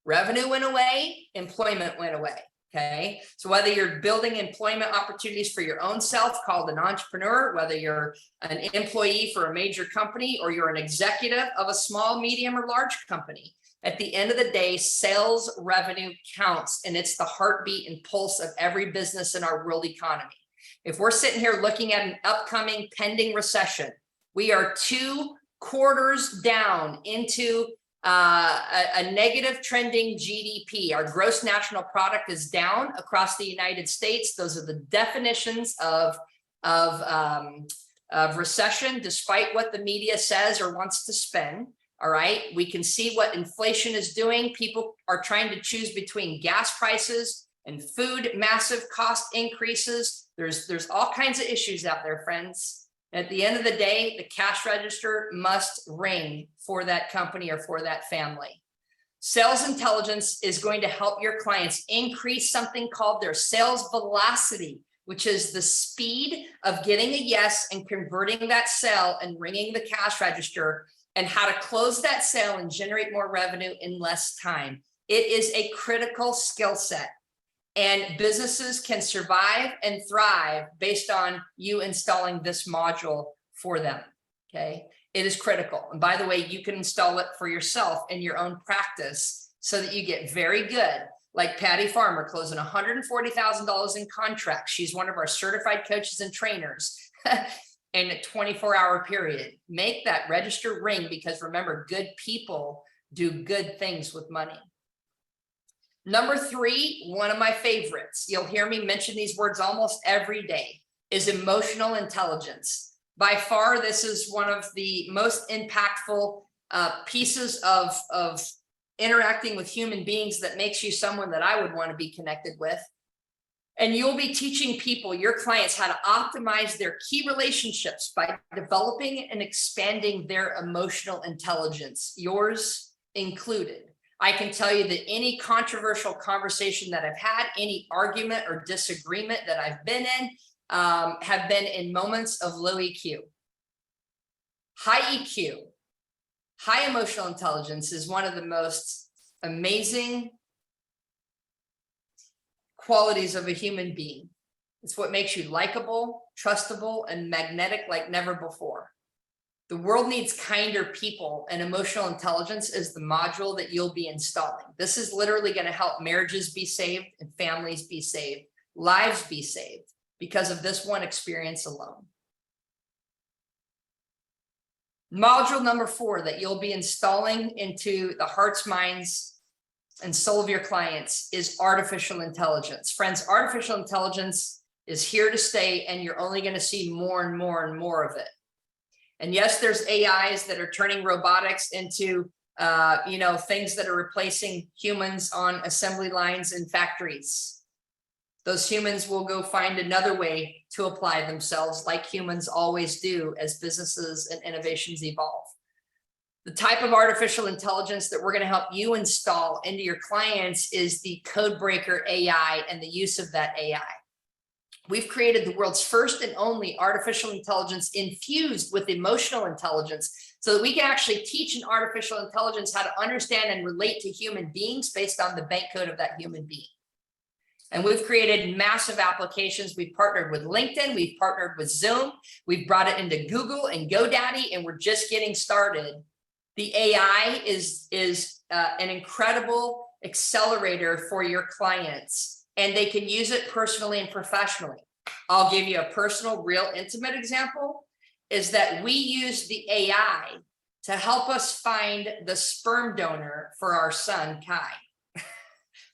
Revenue went away, employment went away. Okay. So whether you're building employment opportunities for your own self, called an entrepreneur, whether you're an employee for a major company, or you're an executive of a small, medium, or large company, at the end of the day, sales revenue counts, and it's the heartbeat and pulse of every business in our world economy. If we're sitting here looking at an upcoming pending recession, we are 2 quarters down into a negative trending GDP. Our gross national product is down across the United States. Those are the definitions of recession, despite what the media says or wants to spend. All right, we can see what inflation is doing. People are trying to choose between gas prices and food, massive cost increases. There's all kinds of issues out there, friends. At the end of the day, the cash register must ring for that company or for that family. Sales intelligence is going to help your clients increase something called their sales velocity, which is the speed of getting a yes and converting that sale and ringing the cash register, and how to close that sale and generate more revenue in less time. It is a critical skill set. And businesses can survive and thrive based on you installing this module for them, okay? It is critical. And by the way, you can install it for yourself in your own practice so that you get very good. Like Patty Farmer closing $140,000 in contracts. She's one of our certified coaches and trainers in a 24-hour period. Make that register ring, because remember, good people do good things with money. Number 3, one of my favorites, you'll hear me mention these words almost every day, is emotional intelligence. By far, this is one of the most impactful pieces of interacting with human beings that makes you someone that I would want to be connected with. And you'll be teaching people, your clients, how to optimize their key relationships by developing and expanding their emotional intelligence, yours included. I can tell you that any controversial conversation that I've had, any argument or disagreement that I've been in, have been in moments of low EQ. High EQ, high emotional intelligence, is one of the most amazing qualities of a human being. It's what makes you likable, trustable, and magnetic like never before. The world needs kinder people, and emotional intelligence is the module that you'll be installing. This is literally going to help marriages be saved and families be saved, lives be saved because of this one experience alone. Module number 4 that you'll be installing into the hearts, minds, and soul of your clients is artificial intelligence. Friends, artificial intelligence is here to stay, and you're only going to see more and more and more of it. And yes, there's AIs that are turning robotics into, things that are replacing humans on assembly lines in factories. Those humans will go find another way to apply themselves, like humans always do as businesses and innovations evolve. The type of artificial intelligence that we're going to help you install into your clients is the Codebreaker AI and the use of that AI. We've created the world's first and only artificial intelligence infused with emotional intelligence so that we can actually teach an artificial intelligence how to understand and relate to human beings based on the bank code of that human being. And we've created massive applications. We've partnered with LinkedIn. We've partnered with Zoom. We've brought it into Google and GoDaddy, and we're just getting started. The AI is an incredible accelerator for your clients, and they can use it personally and professionally. I'll give you a personal, real intimate example, is that we use the AI to help us find the sperm donor for our son, Kai.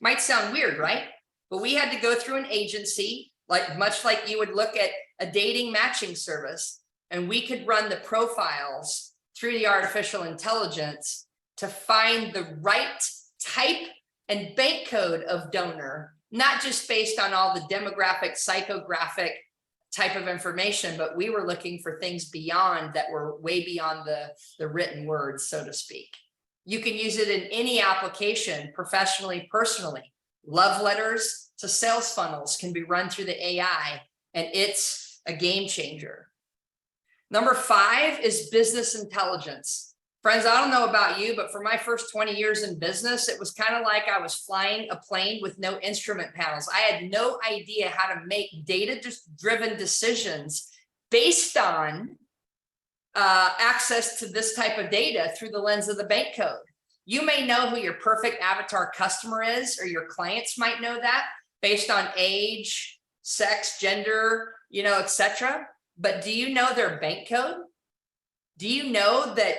Might sound weird, right? But we had to go through an agency, much like you would look at a dating matching service, and we could run the profiles through the artificial intelligence to find the right type and bank code of donor, not just based on all the demographic, psychographic type of information, but we were looking for things beyond that were way beyond the written words, so to speak. You can use it in any application, professionally, personally. Love letters to sales funnels can be run through the AI, and it's a game changer. Number 5 is business intelligence. Friends, I don't know about you, but for my first 20 years in business, it was kind of like I was flying a plane with no instrument panels. I had no idea how to make data-driven decisions based on access to this type of data through the lens of the bank code. You may know who your perfect avatar customer is, or your clients might know that based on age, sex, gender, etc. But do you know their bank code? Do you know that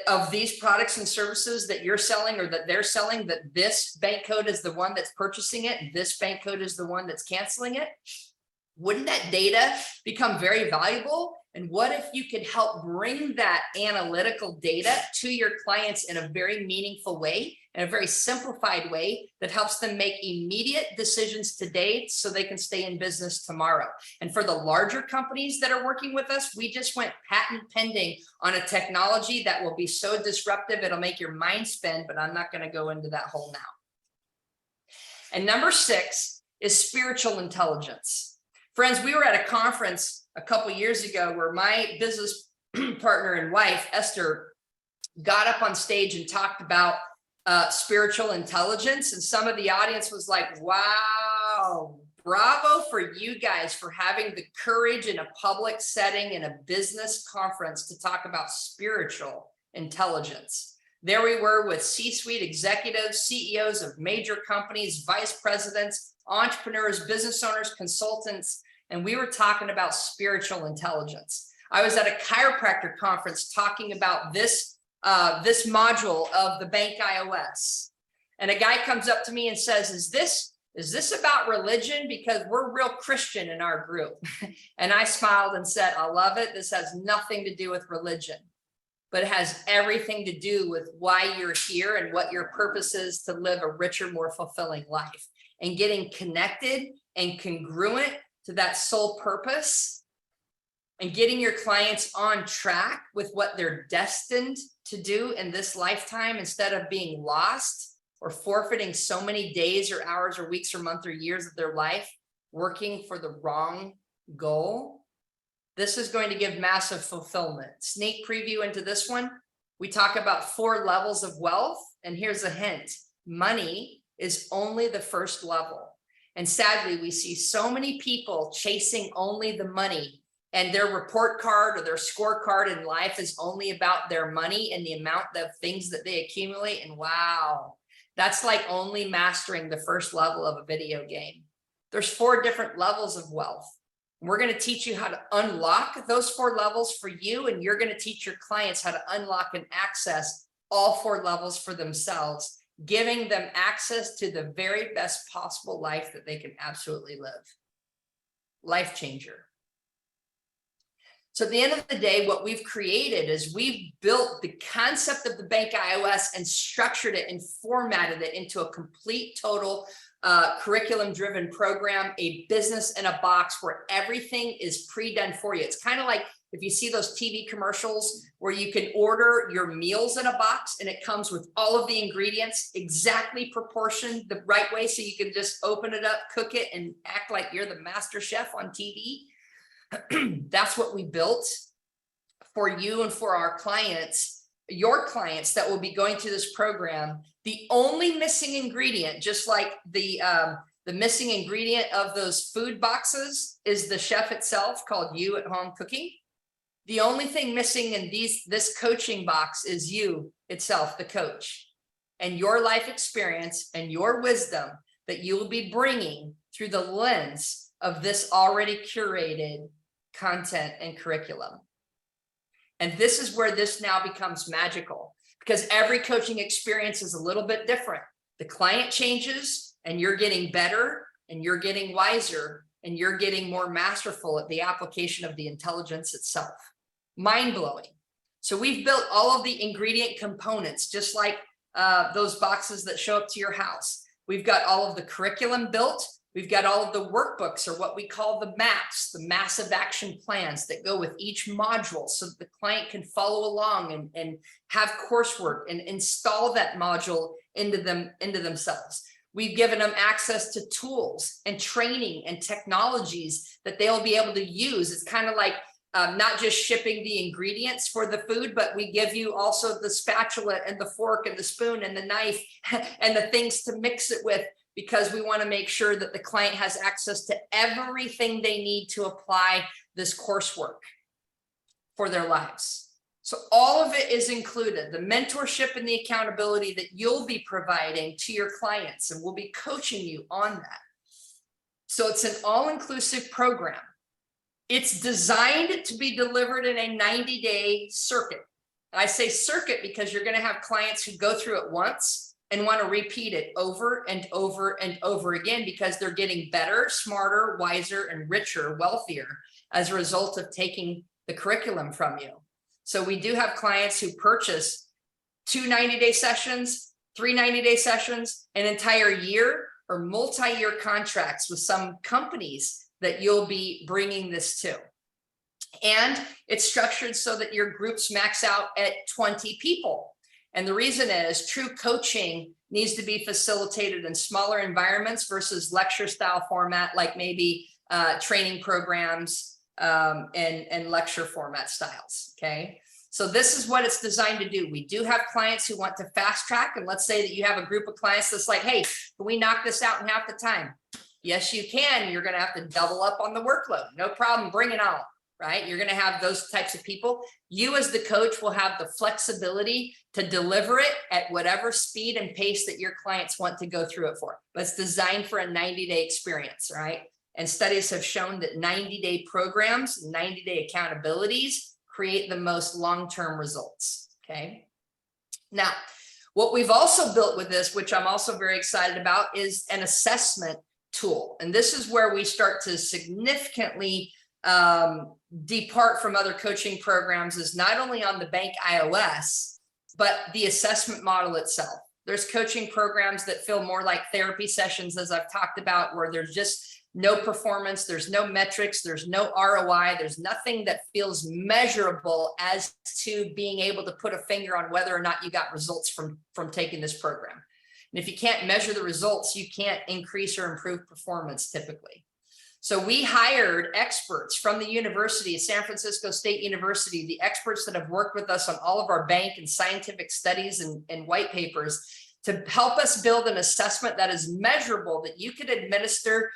of these products and services that you're selling or that they're selling, that this bank code is the one that's purchasing it and this bank code is the one that's canceling it? Wouldn't that data become very valuable? And what if you could help bring that analytical data to your clients in a very meaningful way, in a very simplified way that helps them make immediate decisions today so they can stay in business tomorrow? And for the larger companies that are working with us, we just went patent pending on a technology that will be so disruptive, it'll make your mind spin, but I'm not going to go into that hole now. And number 6 is spiritual intelligence. Friends, we were at a conference a couple years ago where my business partner and wife, Esther, got up on stage and talked about spiritual intelligence. And some of the audience was like, wow, bravo for you guys for having the courage in a public setting in a business conference to talk about spiritual intelligence. There we were with C-suite executives, CEOs of major companies, vice presidents, entrepreneurs, business owners, consultants, and we were talking about spiritual intelligence. I was at a chiropractor conference talking about this module of the Bank iOS. And a guy comes up to me and says, is this about religion? Because we're real Christian in our group. And I smiled and said, I love it. This has nothing to do with religion, but it has everything to do with why you're here and what your purpose is to live a richer, more fulfilling life, and getting connected and congruent to that soul purpose, and getting your clients on track with what they're destined to do in this lifetime, instead of being lost or forfeiting so many days or hours or weeks or months or years of their life working for the wrong goal. This is going to give massive fulfillment. Sneak preview into this one. We talk about 4 levels of wealth, and here's a hint. Money is only the first level. And sadly, we see so many people chasing only the money, and their report card or their scorecard in life is only about their money and the amount of things that they accumulate. And wow, that's like only mastering the first level of a video game. There's 4 different levels of wealth. We're going to teach you how to unlock those 4 levels for you, and you're going to teach your clients how to unlock and access all 4 levels for themselves, giving them access to the very best possible life that they can absolutely live. Life changer. So at the end of the day, what we've created is we've built the concept of the Bank iOS and structured it and formatted it into a complete, total curriculum-driven program, a business in a box where everything is pre-done for you. It's kind of like if you see those TV commercials where you can order your meals in a box and it comes with all of the ingredients exactly proportioned the right way, so you can just open it up, cook it, and act like you're the master chef on TV. That's what we built for you and for our clients, your clients that will be going through this program. The only missing ingredient, just like the missing ingredient of those food boxes, is the chef itself, called You at Home Cooking. The only thing missing in this coaching box is you itself, the coach, and your life experience and your wisdom that you will be bringing through the lens of this already curated content and curriculum. And this is where this now becomes magical, because every coaching experience is a little bit different. The client changes, and you're getting better, and you're getting wiser, and you're getting more masterful at the application of the intelligence itself. Mind-blowing. So we've built all of the ingredient components, just like those boxes that show up to your house. We've got all of the curriculum built. We've got all of the workbooks, or what we call the MAPs, the massive action plans that go with each module, so that the client can follow along and have coursework and install that module into themselves. We've given them access to tools and training and technologies that they'll be able to use. It's kind of like not just shipping the ingredients for the food, but we give you also the spatula and the fork and the spoon and the knife and the things to mix it with, because we want to make sure that the client has access to everything they need to apply this coursework for their lives. So all of it is included, the mentorship and the accountability that you'll be providing to your clients, and we'll be coaching you on that. So it's an all-inclusive program. It's designed to be delivered in a 90-day circuit. I say circuit because you're going to have clients who go through it once and want to repeat it over and over and over again, because they're getting better, smarter, wiser, and richer, wealthier as a result of taking the curriculum from you. So we do have clients who purchase 2 90-day sessions, 3 90-day sessions, an entire year, or multi-year contracts with some companies that you'll be bringing this to. And it's structured so that your groups max out at 20 people. And the reason is true coaching needs to be facilitated in smaller environments versus lecture style format, like maybe training programs and lecture format styles. Okay. So this is what it's designed to do. We do have clients who want to fast track. And let's say that you have a group of clients that's like, hey, can we knock this out in half the time? Yes, you can. You're going to have to double up on the workload. No problem. Bring it on. Right? You're going to have those types of people. You as the coach will have the flexibility to deliver it at whatever speed and pace that your clients want to go through it for. But it's designed for a 90-day experience, right? And studies have shown that 90-day programs, 90-day accountabilities create the most long-term results, okay? Now, What we've also built with this, which I'm also very excited about, is an assessment tool. And this is where we start to significantly depart from other coaching programs, is not only on the bank iOS, but the assessment model itself. There's coaching programs that feel more like therapy sessions, as I've talked about, where there's just no performance, there's no metrics, there's no ROI, there's nothing that feels measurable as to being able to put a finger on whether or not you got results from taking this program. And if you can't measure the results, you can't increase or improve performance typically. So we hired experts from the university, San Francisco State University, the experts that have worked with us on all of our bank and scientific studies and white papers, to help us build an assessment that is measurable, that you could administer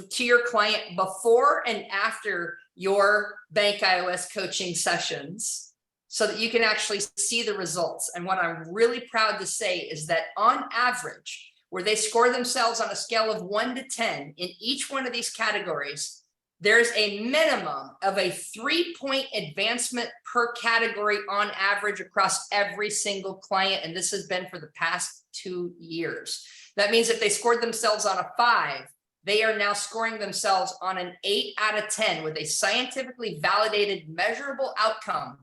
to your client before and after your bank iOS coaching sessions, so that you can actually see the results. And what I'm really proud to say is that on average, where they score themselves on a scale of 1 to 10 in each one of these categories, there's a minimum of a 3-point advancement per category on average across every single client. And this has been for the past 2 years. That means if they scored themselves on a 5, they are now scoring themselves on an 8 out of 10 with a scientifically validated, measurable outcome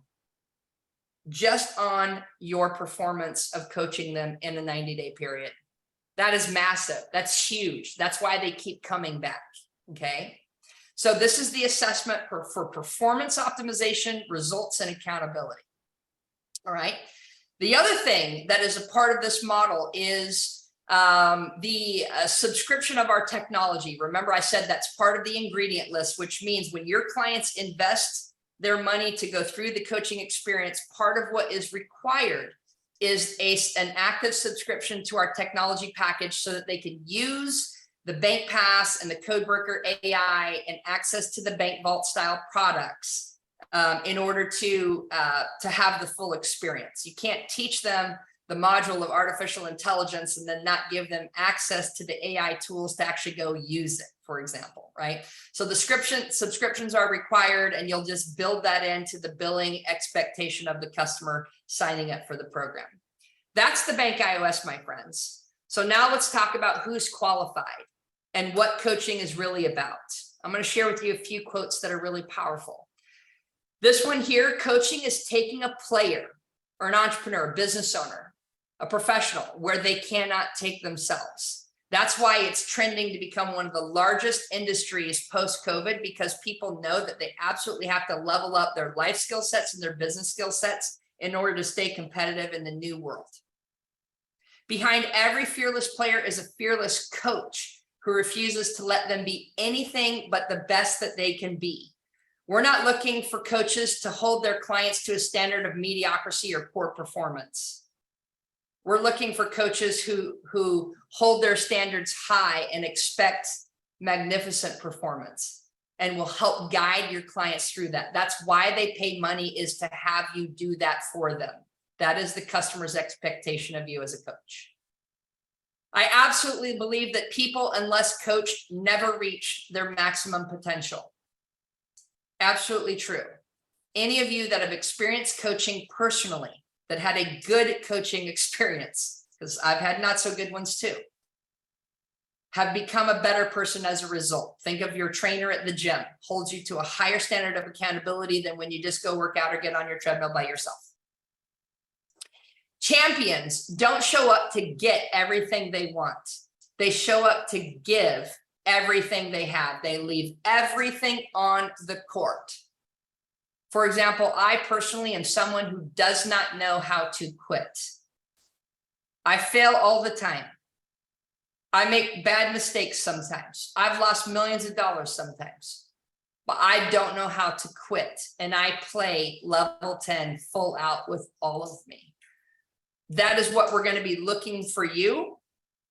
just on your performance of coaching them in a 90-day period. That is massive. That's huge. That's why they keep coming back. Okay. So this is the assessment for performance optimization, results, and accountability. All right. The other thing that is a part of this model is the subscription of our technology. Remember, I said that's part of the ingredient list, which means when your clients invest their money to go through the coaching experience, part of what is required is an active subscription to our technology package, so that they can use the Bank Pass and the Codebreaker AI and access to the Bank Vault style products in order to have the full experience. You can't teach them the module of artificial intelligence and then not give them access to the AI tools to actually go use it, for example, right? So the subscriptions are required, and you'll just build that into the billing expectation of the customer signing up for the program. That's the Bank iOS, my friends. So now let's talk about who's qualified and what coaching is really about. I'm going to share with you a few quotes that are really powerful. This one here: coaching is taking a player or an entrepreneur, a business owner, a professional, where they cannot take themselves. That's why it's trending to become one of the largest industries post-COVID, because people know that they absolutely have to level up their life skill sets and their business skill sets in order to stay competitive in the new world. Behind every fearless player is a fearless coach who refuses to let them be anything but the best that they can be. We're not looking for coaches to hold their clients to a standard of mediocrity or poor performance. We're looking for coaches who hold their standards high and expect magnificent performance, and will help guide your clients through that. That's why they pay money, is to have you do that for them. That is the customer's expectation of you as a coach. I absolutely believe that people, unless coached, never reach their maximum potential. Absolutely true. Any of you that have experienced coaching personally, that had a good coaching experience, because I've had not so good ones too, have become a better person as a result. Think of your trainer at the gym, holds you to a higher standard of accountability than when you just go work out or get on your treadmill by yourself. Champions don't show up to get everything they want. They show up to give everything they have. They leave everything on the court. For example, I personally am someone who does not know how to quit. I fail all the time. I make bad mistakes sometimes. I've lost millions of dollars sometimes, but I don't know how to quit. And I play level 10 full out with all of me. That is what we're going to be looking for you,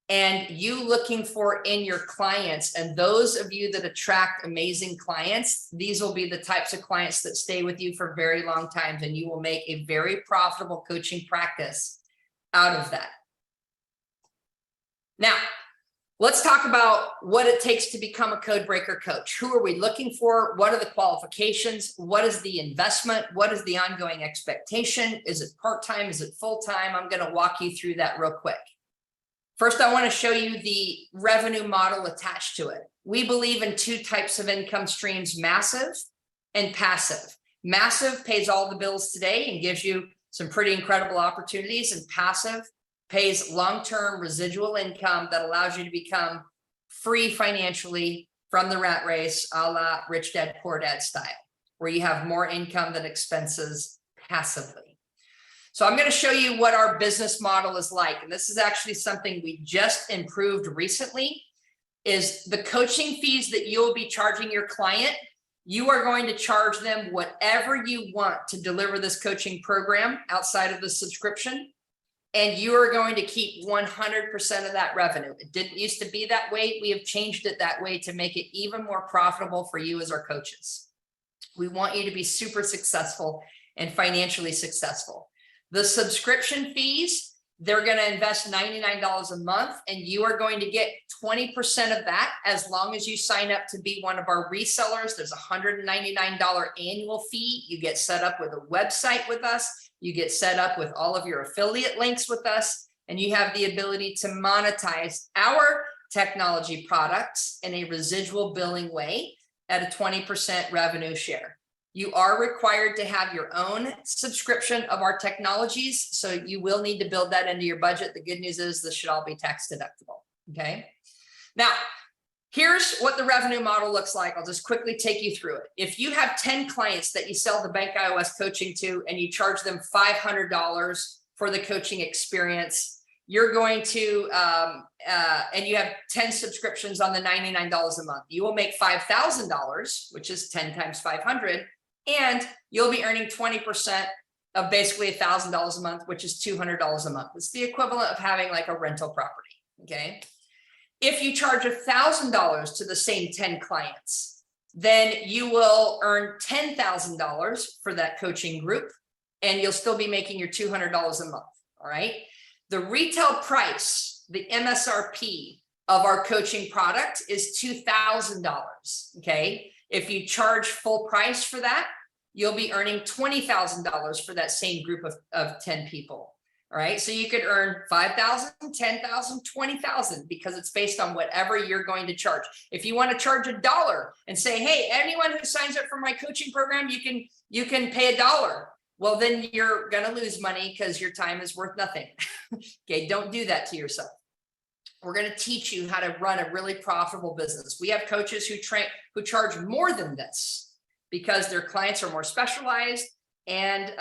and you looking for in your clients. And those of you that attract amazing clients, these will be the types of clients that stay with you for very long times, and you will make a very profitable coaching practice out of that. Now, Let's talk about what it takes to become a Codebreaker coach. Who are we looking for? What are the qualifications? What is the investment? What is the ongoing expectation? Is it part-time? Is it full-time? I'm going to walk you through that real quick. First, I want to show you the revenue model attached to it. We believe in two types of income streams, massive and passive. Massive pays all the bills today and gives you some pretty incredible opportunities, and passive pays long-term residual income that allows you to become free financially from the rat race, a la Rich Dad, Poor Dad style, where you have more income than expenses passively. So I'm going to show you what our business model is like. And this is actually something we just improved recently, is the coaching fees that you'll be charging your client. You are going to charge them whatever you want to deliver this coaching program outside of the subscription. And you are going to keep 100% of that revenue. It didn't used to be that way. We have changed it that way to make it even more profitable for you as our coaches. We want you to be super successful and financially successful. The subscription fees, they're going to invest $99 a month, and you are going to get 20% of that as long as you sign up to be one of our resellers. There's a $199 annual fee. You get set up with a website with us. You get set up with all of your affiliate links with us, and you have the ability to monetize our technology products in a residual billing way at a 20% revenue share. You are required to have your own subscription of our technologies, so you will need to build that into your budget. The good news is this should all be tax deductible, okay? Now, here's what the revenue model looks like. I'll just quickly take you through it. If you have 10 clients that you sell the Bank iOS coaching to, and you charge them $500 for the coaching experience, you're going to, and you have 10 subscriptions on the $99 a month, you will make $5,000, which is 10 times 500, and you'll be earning 20% of basically $1,000 a month, which is $200 a month. It's the equivalent of having like a rental property, okay? If you charge $1,000 to the same 10 clients, then you will earn $10,000 for that coaching group, and you'll still be making your $200 a month, all right? The retail price, the MSRP of our coaching product is $2,000, okay? If you charge full price for that, you'll be earning $20,000 for that same group of 10 people. All right, so you could earn 5,000, 10,000, 20,000 because it's based on whatever you're going to charge. If you want to charge $1 and say, hey, anyone who signs up for my coaching program, you can pay $1. Well, then you're going to lose money because your time is worth nothing. Okay, don't do that to yourself. We're going to teach you how to run a really profitable business. We have coaches who charge more than this because their clients are more specialized, and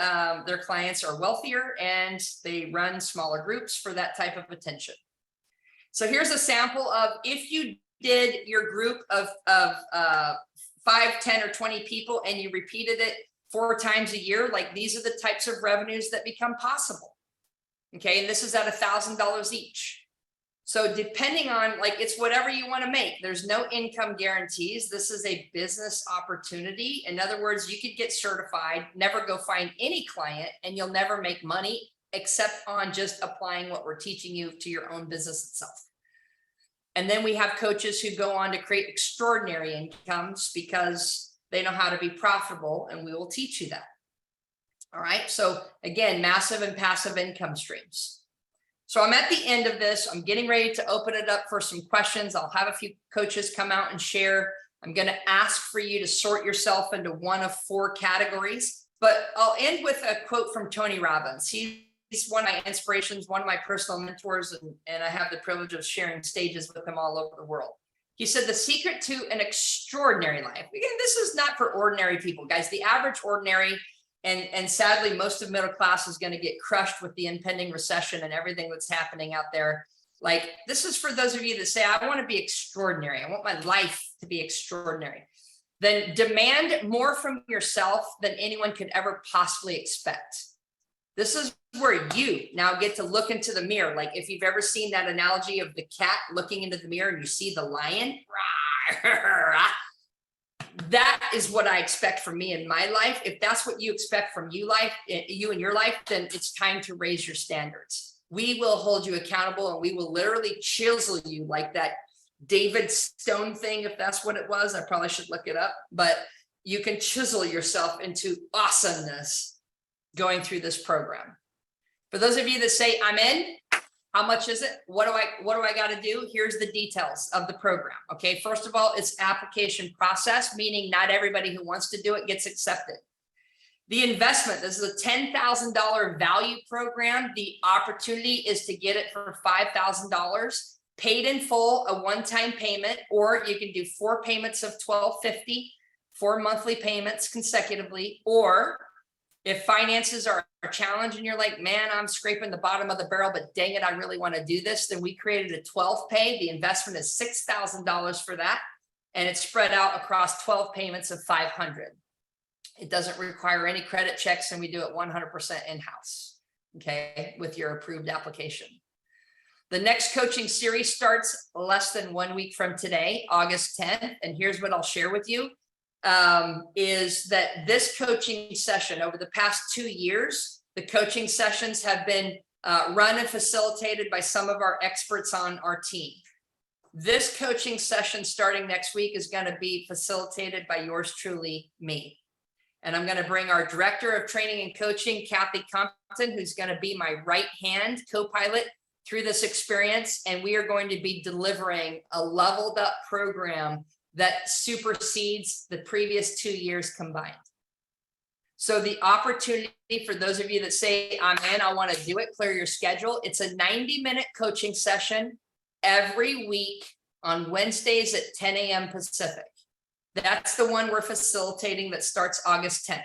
their clients are wealthier, and they run smaller groups for that type of attention. So here's a sample of, if you did your group of 5, 10, or 20 people, and you repeated it 4 times a year, like these are the types of revenues that become possible. Okay, and this is at $1,000 each. So depending on, like, it's whatever you want to make. There's no income guarantees. This is a business opportunity. In other words, you could get certified, never go find any client, and you'll never make money except on just applying what we're teaching you to your own business itself. And then we have coaches who go on to create extraordinary incomes because they know how to be profitable, and we will teach you that. All right. So again, massive and passive income streams. So I'm at the end of this. I'm getting ready to open it up for some questions. I'll have a few coaches come out and share. I'm going to ask for you to sort yourself into one of 4 categories, but I'll end with a quote from Tony Robbins. He's one of my inspirations, one of my personal mentors, and I have the privilege of sharing stages with him all over the world. He said, the secret to an extraordinary life. Again, this is not for ordinary people, guys. The average ordinary, and sadly, most of middle class is going to get crushed with the impending recession and everything that's happening out there. Like, this is for those of you that say, I want to be extraordinary. I want my life to be extraordinary. Then demand more from yourself than anyone could ever possibly expect. This is where you now get to look into the mirror. Like, if you've ever seen that analogy of the cat looking into the mirror and you see the lion, that is what I expect from me in my life. If that's what you expect from you in your life, then it's time to raise your standards. We will hold you accountable, and we will literally chisel you like that David Stone thing, if that's what it was. I probably should look it up, but you can chisel yourself into awesomeness going through this program. For those of you that say, I'm in, how much is it? What do I got to do? Here's the details of the program. Okay. First of all, it's application process, meaning not everybody who wants to do it gets accepted. The investment, this is a $10,000 value program. The opportunity is to get it for $5,000 paid in full, a one-time payment, or you can do 4 payments of $1,250, 4 monthly payments consecutively. Or if finances are a challenge and you're like, man, I'm scraping the bottom of the barrel, but dang it, I really want to do this, then we created a 12 pay. The investment is $6,000 for that, and it's spread out across 12 payments of $500. It doesn't require any credit checks, and we do it 100% in-house, okay, with your approved application. The next coaching series starts less than 1 week from today, August 10th. And here's what I'll share with you, is that this coaching session over the past 2 years, the coaching sessions have been run and facilitated by some of our experts on our team. This coaching session starting next week is going to be facilitated by yours truly, me. And I'm going to bring our director of training and coaching, Kathy Compton, who's going to be my right hand co-pilot through this experience. And we are going to be delivering a leveled up program that supersedes the previous 2 years combined. So the opportunity for those of you that say, I'm in, I want to do it, clear your schedule. It's a 90-minute coaching session every week on Wednesdays at 10 a.m. Pacific. That's the one we're facilitating that starts August 10th.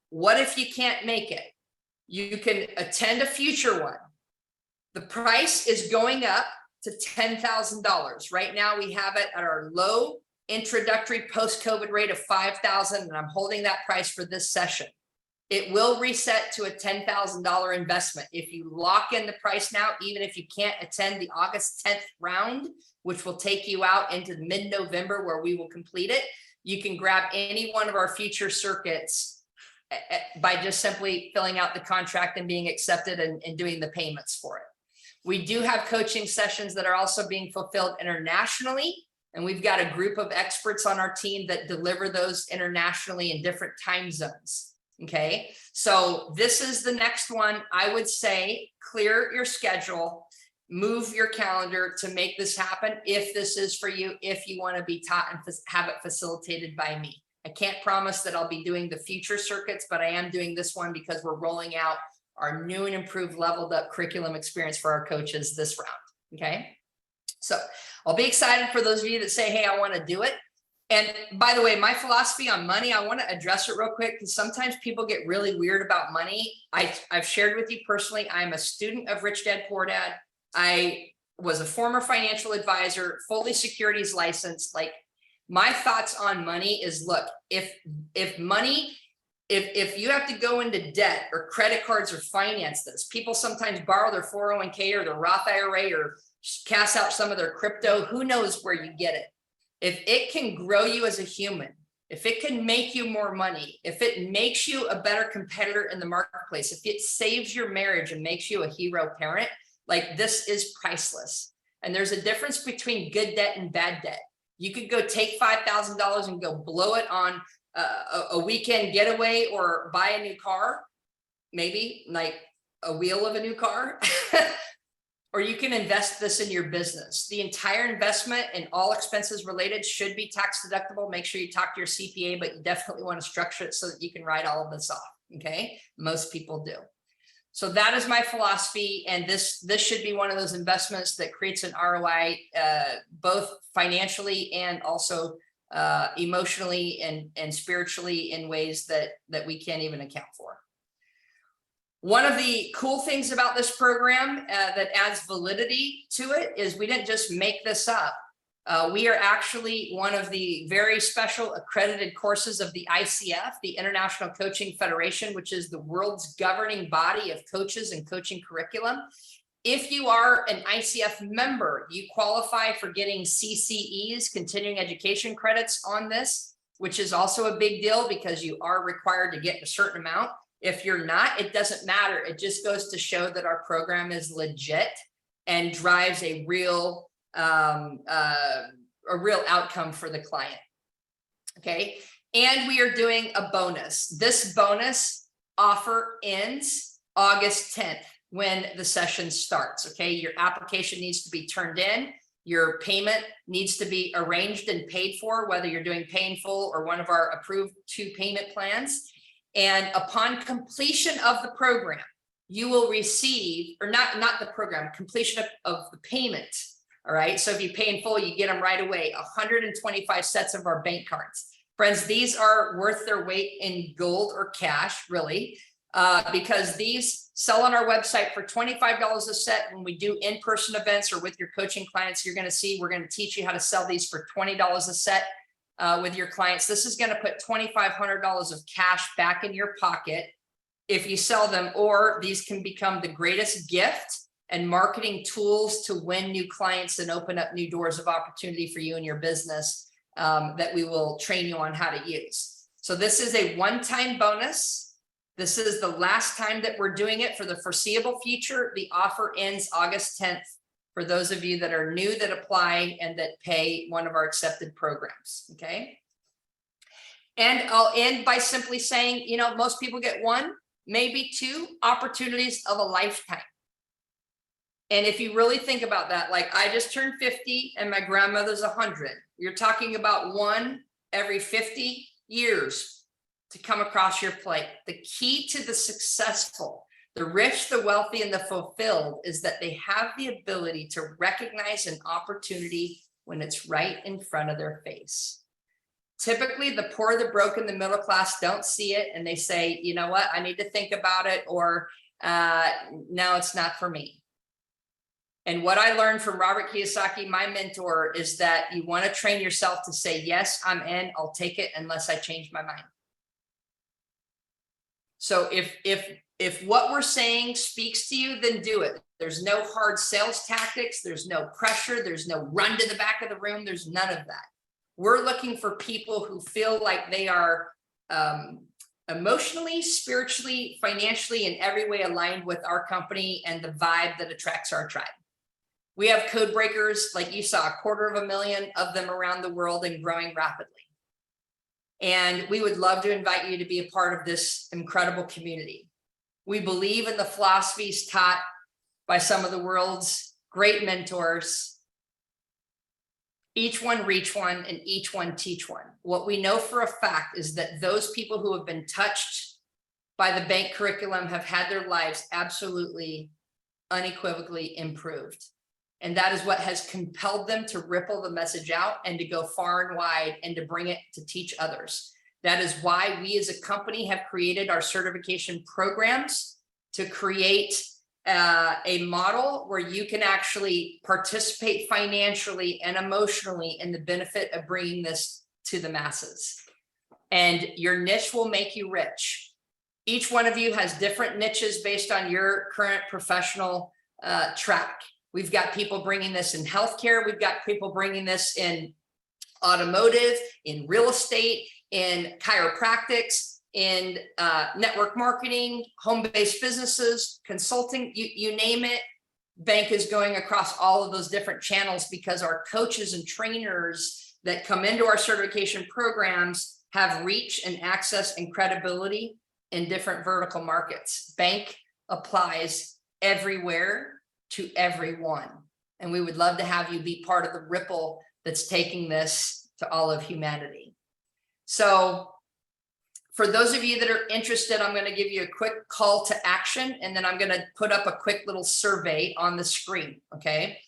What if you can't make it? You can attend a future one. The price is going up to $10,000. Right now we have it at our low introductory post-COVID rate of $5,000, and I'm holding that price for this session. It will reset to a $10,000 investment. If you lock in the price now, even if you can't attend the August 10th round, which will take you out into mid-November where we will complete it, you can grab any one of our future circuits by just simply filling out the contract and being accepted and doing the payments for it. We do have coaching sessions that are also being fulfilled internationally, and we've got a group of experts on our team that deliver those internationally in different time zones. Okay, so this is the next one. I would say clear your schedule, move your calendar to make this happen if this is for you, if you want to be taught and have it facilitated by me. I can't promise that I'll be doing the future circuits, but I am doing this one because we're rolling out our new and improved leveled up curriculum experience for our coaches this round. Okay, so I'll be excited for those of you that say, hey, I want to do it. And by the way, my philosophy on money, I want to address it real quick because sometimes people get really weird about money. I've shared with you personally, I'm a student of Rich Dad Poor Dad. I was a former financial advisor, fully securities licensed. Like, my thoughts on money is, look, if you have to go into debt or credit cards or finance this, people sometimes borrow their 401k or their Roth IRA or cash out some of their crypto. Who knows where you get it? If it can grow you as a human, if it can make you more money, if it makes you a better competitor in the marketplace, if it saves your marriage and makes you a hero parent, like, this is priceless. And there's a difference between good debt and bad debt. You could go take $5,000 and go blow it on a weekend getaway or buy a new car, maybe like a wheel of a new car. Or you can invest this in your business. The entire investment and all expenses related should be tax deductible. Make sure you talk to your CPA, but you definitely want to structure it so that you can write all of this off. Okay, most people do. So that is my philosophy, and this should be one of those investments that creates an ROI, both financially and also emotionally and spiritually in ways that we can't even account for. One of the cool things about this program that adds validity to it is we didn't just make this up. We are actually one of the very special accredited courses of the ICF, the International Coaching Federation, which is the world's governing body of coaches and coaching curriculum. If you are an ICF member, you qualify for getting CCEs, continuing education credits on this, which is also a big deal because you are required to get a certain amount. If you're not, it doesn't matter. It just goes to show that our program is legit and drives a real a real outcome for the client. Okay. And we are doing a bonus. This bonus offer ends August 10th when the session starts. Okay. Your application needs to be turned in. Your payment needs to be arranged and paid for, whether you're doing pay in full or one of our approved 2 payment plans. And upon completion of the program, you will receive, or not the program, completion of the payment. All right. So if you pay in full, you get them right away. 125 sets of our bank cards. Friends, these are worth their weight in gold or cash, really, because these sell on our website for $25 a set. When we do in-person events or with your coaching clients, you're going to see, we're going to teach you how to sell these for $20 a set with your clients. This is going to put $2,500 of cash back in your pocket if you sell them, or these can become the greatest gift and marketing tools to win new clients and open up new doors of opportunity for you and your business that we will train you on how to use. So this is a one-time bonus. This is the last time that we're doing it for the foreseeable future. The offer ends August 10th for those of you that are new that apply and that pay one of our accepted programs. Okay. And I'll end by simply saying, you know, most people get 1, maybe 2 opportunities of a lifetime. And if you really think about that, like I just turned 50 and my grandmother's 100, you're talking about 1 every 50 years to come across your plate. The key to the successful, the rich, the wealthy, and the fulfilled is that they have the ability to recognize an opportunity when it's right in front of their face. Typically, the poor, the broken, the middle class don't see it and they say, you know what, I need to think about it, or no, it's not for me. And what I learned from Robert Kiyosaki, my mentor, is that you want to train yourself to say, yes, I'm in, I'll take it unless I change my mind. So if what we're saying speaks to you, then do it. There's no hard sales tactics. There's no pressure. There's no run to the back of the room. There's none of that. We're looking for people who feel like they are emotionally, spiritually, financially, in every way aligned with our company and the vibe that attracts our tribe. We have code breakers, like you saw, 250,000 of them around the world and growing rapidly. And we would love to invite you to be a part of this incredible community. We believe in the philosophies taught by some of the world's great mentors. Each one reach one and each one teach one. What we know for a fact is that those people who have been touched by the bank curriculum have had their lives absolutely, unequivocally improved. And that is what has compelled them to ripple the message out and to go far and wide and to bring it to teach others. That is why we as a company have created our certification programs to create a model where you can actually participate financially and emotionally in the benefit of bringing this to the masses. And your niche will make you rich. Each one of you has different niches based on your current professional track. We've got people bringing this in healthcare. We've got people bringing this in automotive, in real estate, in chiropractics, in network marketing, home-based businesses, consulting, you name it. Bank is going across all of those different channels because our coaches and trainers that come into our certification programs have reach and access and credibility in different vertical markets. Bank applies everywhere to everyone. And we would love to have you be part of the ripple that's taking this to all of humanity. So for those of you that are interested, I'm going to give you a quick call to action, and then I'm going to put up a quick little survey on the screen. Okay.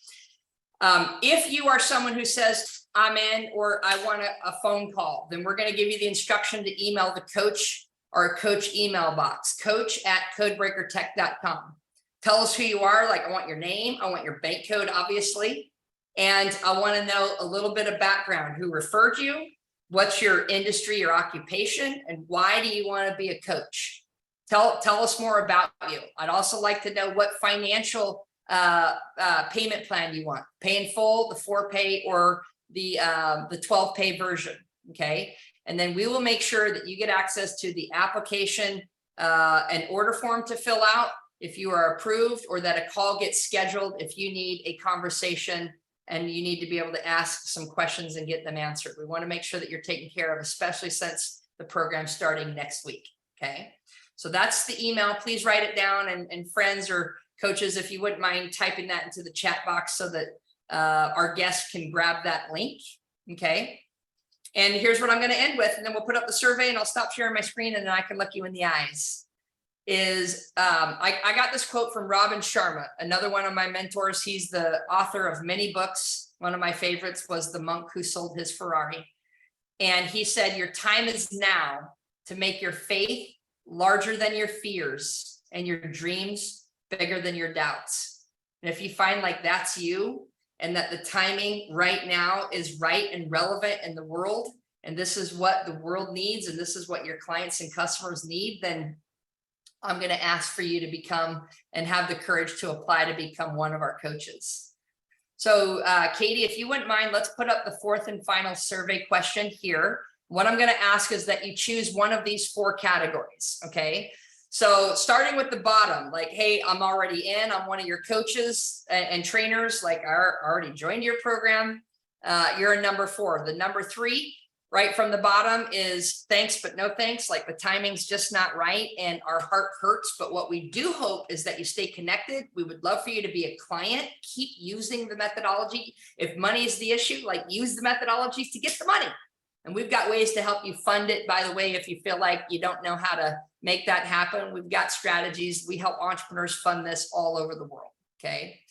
If you are someone who says, I'm in, or I want a phone call, then we're going to give you the instruction to email the coach or a coach email box, coach@codebreakertech.com. Tell us who you are. Like, I want your name. I want your bank code, obviously. And I want to know a little bit of background. Who referred you? What's your industry, your occupation? And why do you want to be a coach? Tell us more about you. I'd also like to know what financial payment plan you want. Pay in full, the 4-pay, or the 12-pay version. Okay. And then we will make sure that you get access to the application, an order form to fill out if you are approved, or that a call gets scheduled if you need a conversation and you need to be able to ask some questions and get them answered. We want to make sure that you're taken care of, especially since the program's starting next week. Okay, so that's the email. Please write it down, and friends or coaches, if you wouldn't mind typing that into the chat box so that our guests can grab that link. Okay, and here's what I'm going to end with, and then we'll put up the survey, and I'll stop sharing my screen, and then I can look you in the eyes. I got this quote from Robin Sharma, another one of my mentors. He's the author of many books. One of my favorites was The Monk Who Sold His Ferrari. And he said, your time is now to make your faith larger than your fears and your dreams bigger than your doubts. And if you find like that's you, and that the timing right now is right and relevant in the world, and this is what the world needs, and this is what your clients and customers need, then I'm going to ask for you to become and have the courage to apply to become one of our coaches. So Katie, if you wouldn't mind, let's put up the fourth and final survey question here. What I'm going to ask is that you choose one of these 4 categories. Okay. So starting with the bottom, like, hey, I'm already in, I'm one of your coaches and trainers, like I already joined your program. You're a number 4. The number 3, right from the bottom, is thanks, but no thanks. Like the timing's just not right and our heart hurts. But what we do hope is that you stay connected. We would love for you to be a client. Keep using the methodology. If money is the issue, like use the methodologies to get the money. And we've got ways to help you fund it. By the way, if you feel like you don't know how to make that happen, we've got strategies. We help entrepreneurs fund this all over the world. Okay.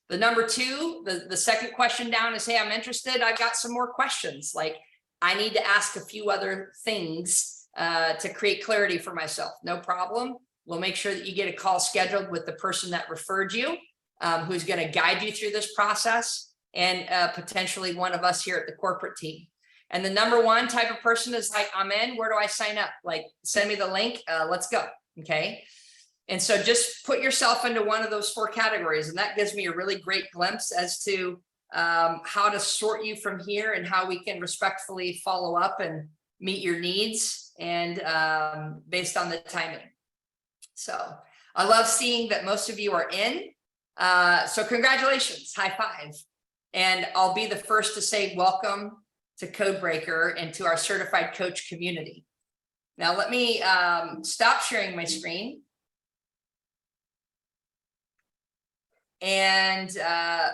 The number 2, the second question down is, hey, I'm interested. I've got some more questions. Like, I need to ask a few other things to create clarity for myself. No problem. We'll make sure that you get a call scheduled with the person that referred you, who's going to guide you through this process, and potentially one of us here at the corporate team. And the number 1 type of person is like, I'm in, where do I sign up? Like, send me the link, let's go. Okay. And so just put yourself into one of those 4 categories. And that gives me a really great glimpse as to how to sort you from here and how we can respectfully follow up and meet your needs, and based on the timing. So I love seeing that most of you are in. So congratulations, high five. And I'll be the first to say welcome to Codebreaker and to our certified coach community. Now let me stop sharing my screen and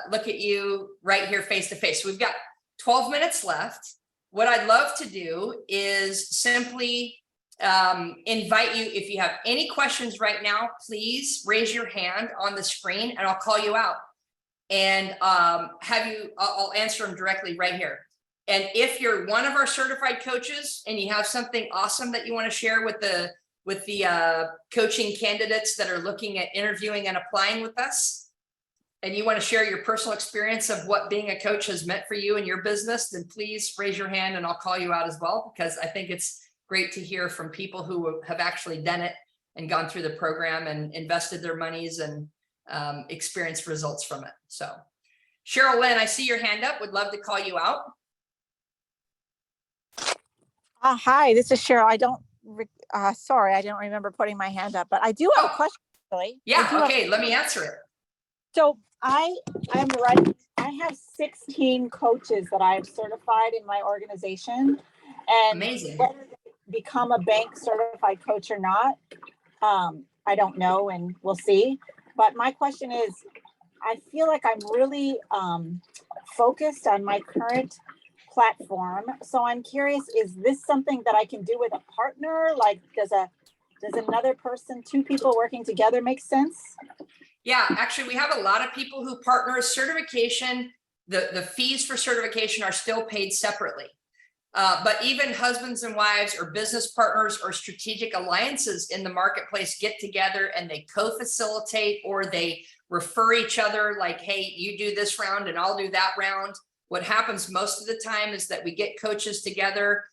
look at you right here face to face. We've got 12 minutes left. What I'd love to do is simply invite you, if you have any questions right now, please raise your hand on the screen and I'll call you out and I'll answer them directly right here. And if you're one of our certified coaches and you have something awesome that you want to share with the coaching candidates that are looking at interviewing and applying with us, and you want to share your personal experience of what being a coach has meant for you and your business, then please raise your hand and I'll call you out as well, because I think it's great to hear from people who have actually done it and gone through the program and invested their monies and experienced results from it. So Cheryl Lynn, I see your hand up, would love to call you out. Hi, this is Cheryl. Sorry, I don't remember putting my hand up, but I do have a question. Really. Yeah, okay, let me answer it. So I'm ready. I have 16 coaches that I've certified in my organization, and amazing. Whether they become a bank certified coach or not, I don't know, and we'll see. But my question is, I feel like I'm really focused on my current platform. So I'm curious, is this something that I can do with a partner? Like, does another person, 2 people working together make sense? Yeah, actually, we have a lot of people who partner. Certification, the fees for certification are still paid separately. But even husbands and wives or business partners or strategic alliances in the marketplace get together and they co-facilitate or they refer each other, like, hey, you do this round and I'll do that round. What happens most of the time is that we get coaches together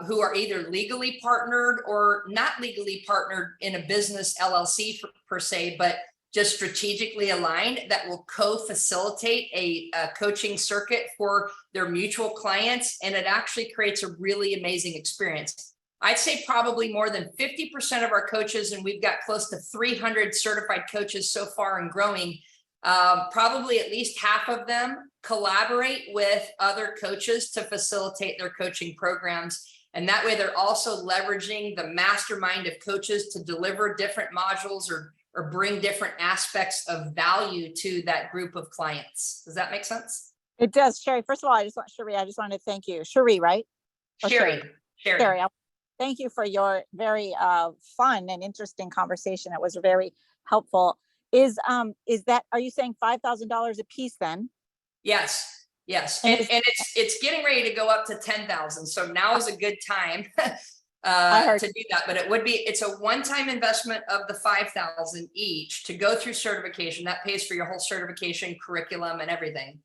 who are either legally partnered or not legally partnered in a business LLC per se, but just strategically aligned, that will co-facilitate a coaching circuit for their mutual clients. And it actually creates a really amazing experience. I'd say probably more than 50% of our coaches, and we've got close to 300 certified coaches so far and growing, Probably at least half of them collaborate with other coaches to facilitate their coaching programs. And that way they're also leveraging the mastermind of coaches to deliver different modules or bring different aspects of value to that group of clients. Does that make sense? It does. Cheri, first of all, Cheri, I just want to thank you. Cheri, right? Or Cheri. Cheri, thank you for your very fun and interesting conversation. It was very helpful. Is that, are you saying $5,000 a piece then? Yes. And it's getting ready to go up to 10,000. So now is a good time to do that. But it's a one-time investment of the 5,000 each to go through certification. That pays for your whole certification curriculum and everything,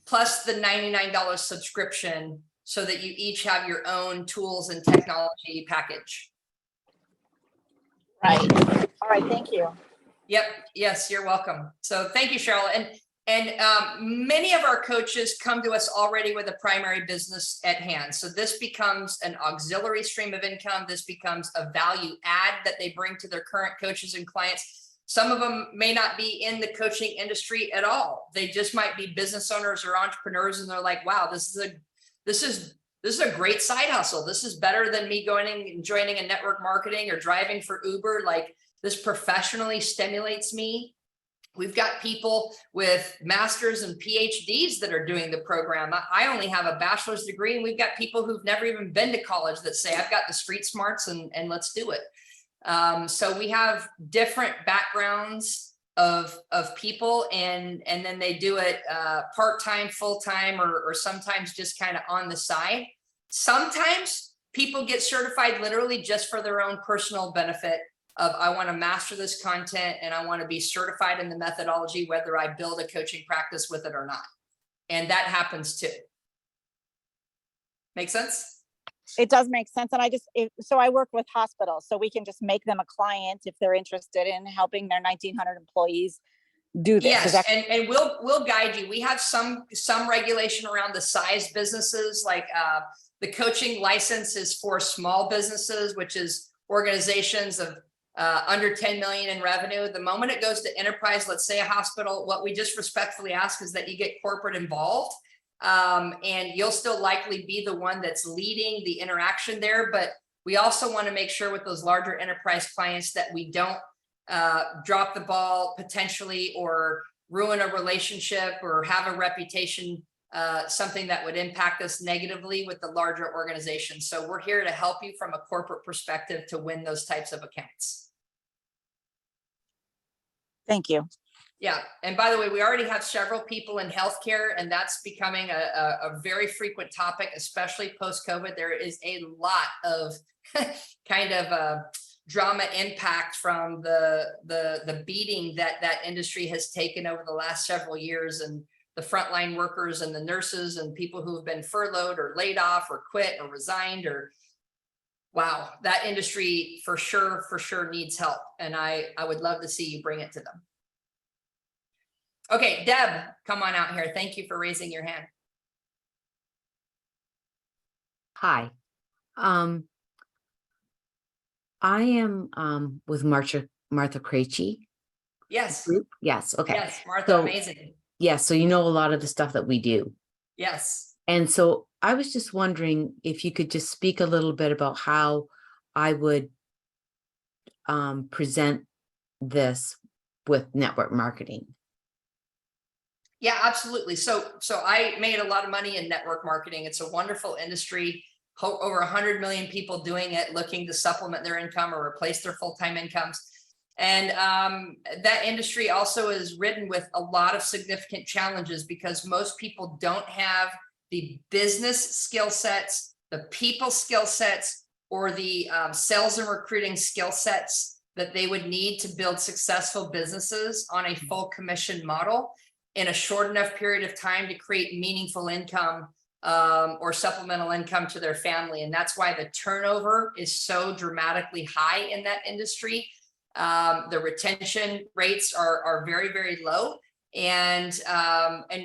plus the $99 subscription, so that you each have your own tools and technology package. Right. All right. Thank you. Yep. Yes, you're welcome. So thank you, Cheryl. And many of our coaches come to us already with a primary business at hand. So this becomes an auxiliary stream of income. This becomes a value add that they bring to their current coaches and clients. Some of them may not be in the coaching industry at all. They just might be business owners or entrepreneurs, and they're like, wow, this is a great side hustle. This is better than me going and joining a network marketing or driving for Uber. Like, this professionally stimulates me. We've got people with masters and PhDs that are doing the program. I only have a bachelor's degree, and we've got people who've never even been to college that say, I've got the street smarts and let's do it. So we have different backgrounds of people, and then they do it part-time, full-time, or sometimes just kind of on the side. Sometimes people get certified literally just for their own personal benefit of, I want to master this content and I want to be certified in the methodology, whether I build a coaching practice with it or not. And that happens too. Make sense? It does make sense. And so I work with hospitals, so we can just make them a client if they're interested in helping their 1,900 employees do this. Yes, and we'll guide you. We have some regulation around the size businesses, like the coaching license is for small businesses, which is organizations of under 10 million in revenue. The moment it goes to enterprise, let's say a hospital, what we just respectfully ask is that you get corporate involved, and you'll still likely be the one that's leading the interaction there. But we also want to make sure with those larger enterprise clients that we don't drop the ball potentially, or ruin a relationship, or have a reputation, something that would impact us negatively with the larger organization. So we're here to help you from a corporate perspective to win those types of accounts. Thank you. Yeah. And by the way, we already have several people in healthcare, and that's becoming a very frequent topic, especially post-COVID. There is a lot of kind of drama impact from the beating that industry has taken over the last several years, and the frontline workers and the nurses and people who have been furloughed or laid off or quit or resigned, or wow, that industry for sure needs help. And I would love to see you bring it to them. Okay, Deb, come on out here. Thank you for raising your hand. Hi. I am with Martha Krejci. Yes. Group. Yes. Okay. Yes, Martha, So, amazing. yes. So you know a lot of the stuff that we do. Yes. And so I was just wondering if you could just speak a little bit about how I would present this with network marketing. Yeah, absolutely. So I made a lot of money in network marketing. It's a wonderful industry. Over 100 million people doing it, looking to supplement their income or replace their full-time incomes. And that industry also is ridden with a lot of significant challenges, because most people don't have the business skill sets, the people skill sets, or the sales and recruiting skill sets that they would need to build successful businesses on a full commission model in a short enough period of time to create meaningful income or supplemental income to their family. And that's why the turnover is so dramatically high in that industry. The retention rates are very, very low. And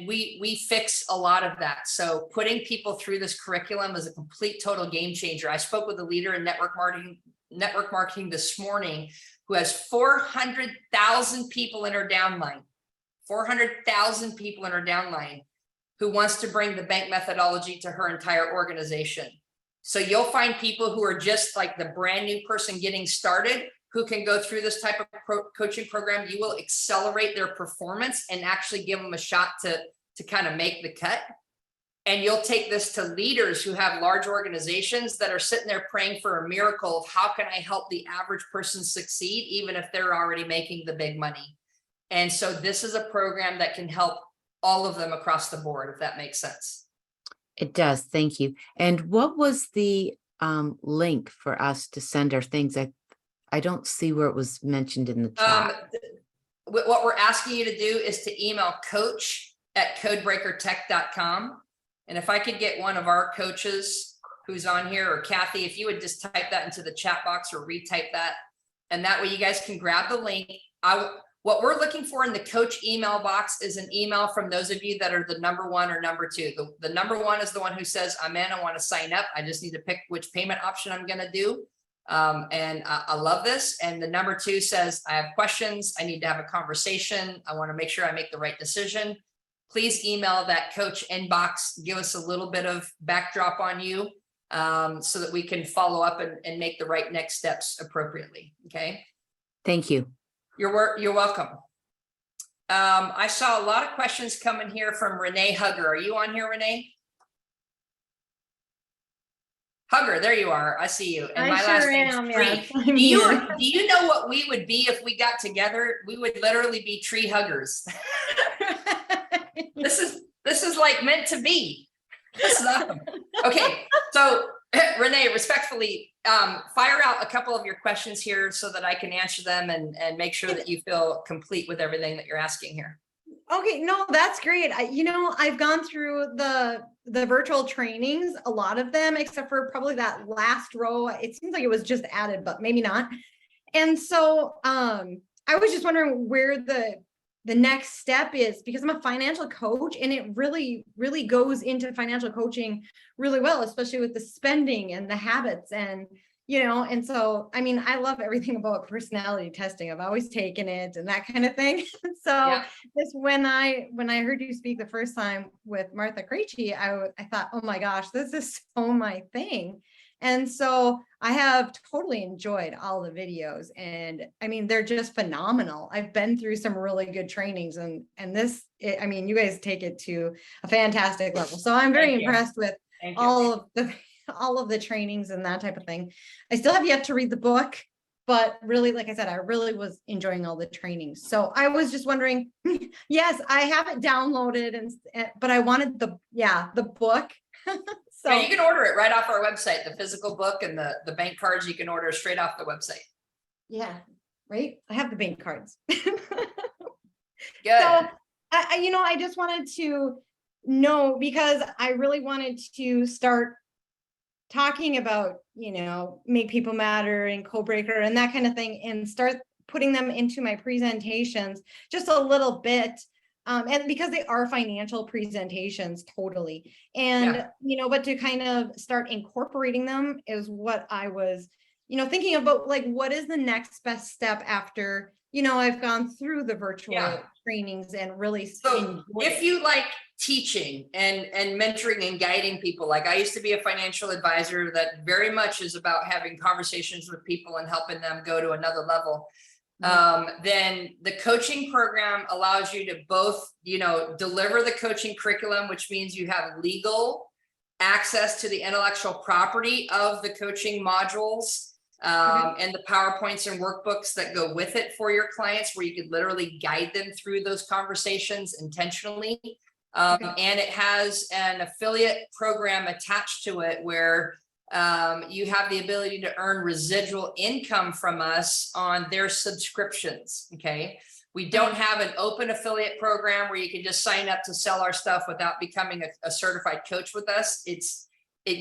we fix a lot of that. So putting people through this curriculum is a complete total game changer. I spoke with a leader in network marketing this morning who has 400,000 people in her downline. 400,000 people in her downline who wants to bring the bank methodology to her entire organization. So you'll find people who are just like the brand new person getting started who can go through this type of coaching program. You will accelerate their performance and actually give them a shot to kind of make the cut. And you'll take this to leaders who have large organizations that are sitting there praying for a miracle of how can I help the average person succeed, even if they're already making the big money. And so this is a program that can help all of them across the board, if that makes sense. It does. Thank you. And what was the link for us to send our things? I don't see where it was mentioned in the chat. What we're asking you to do is to email coach@codebreakertech.com. And if I could get one of our coaches who's on here, or Kathy, if you would just type that into the chat box or retype that, and that way you guys can grab the link. What we're looking for in the coach email box is an email from those of you that are the number one or number two. The number one is the one who says, I'm in, I want to sign up. I just need to pick which payment option I'm going to do. And I love this. And the number two says, I have questions. I need to have a conversation. I want to make sure I make the right decision. Please email that coach inbox. Give us a little bit of backdrop on you so that we can follow up and make the right next steps appropriately. Okay. Thank you. You're welcome. I saw a lot of questions coming here from Renee Hugger. Are you on here, Renee? Hugger, there you are. I see you. And my last name's Tree. Yes, Do you know what we would be if we got together? We would literally be tree huggers. This is like meant to be. This is awesome. Okay, so Renee, respectfully, fire out a couple of your questions here so that I can answer them and make sure that you feel complete with everything that you're asking here. Okay, no, that's great. I've gone through the virtual trainings, a lot of them, except for probably that last row. It seems like it was just added, but maybe not. And so I was just wondering where the next step is, because I'm a financial coach and it really, really goes into financial coaching really well, especially with the spending and the habits and, and so, I mean, I love everything about personality testing. I've always taken it and that kind of thing. So Yeah. this, when I heard you speak the first time with Martha Krejci, I thought, oh my gosh, this is so my thing. And so I have totally enjoyed all the videos, and I mean, they're just phenomenal. I've been through some really good trainings, and this, I mean, you guys take it to a fantastic level. So I'm very impressed with all of the trainings and that type of thing. I still have yet to read the book, but really, like I said, I really was enjoying all the trainings. So I was just wondering, yes, I have it downloaded, but I wanted the book. So yeah, you can order it right off our website, the physical book and the bank cards, you can order straight off the website. yeah, right. I have the bank cards. Good. So I just wanted to know, because I really wanted to start talking about, make people matter and Codebreaker and that kind of thing, and start putting them into my presentations just a little bit. And because they are financial presentations, totally. And, but to kind of start incorporating them is what I was, thinking about, like, what is the next best step after, I've gone through the virtual trainings and really. So if you like teaching and mentoring and guiding people, like I used to be a financial advisor that very much is about having conversations with people and helping them go to another level. Then the coaching program allows you to both, deliver the coaching curriculum, which means you have legal access to the intellectual property of the coaching modules, and the PowerPoints and workbooks that go with it for your clients, where you could literally guide them through those conversations intentionally. And it has an affiliate program attached to it where you have the ability to earn residual income from us on their subscriptions. Okay. We don't have an open affiliate program where you can just sign up to sell our stuff without becoming a certified coach with us. It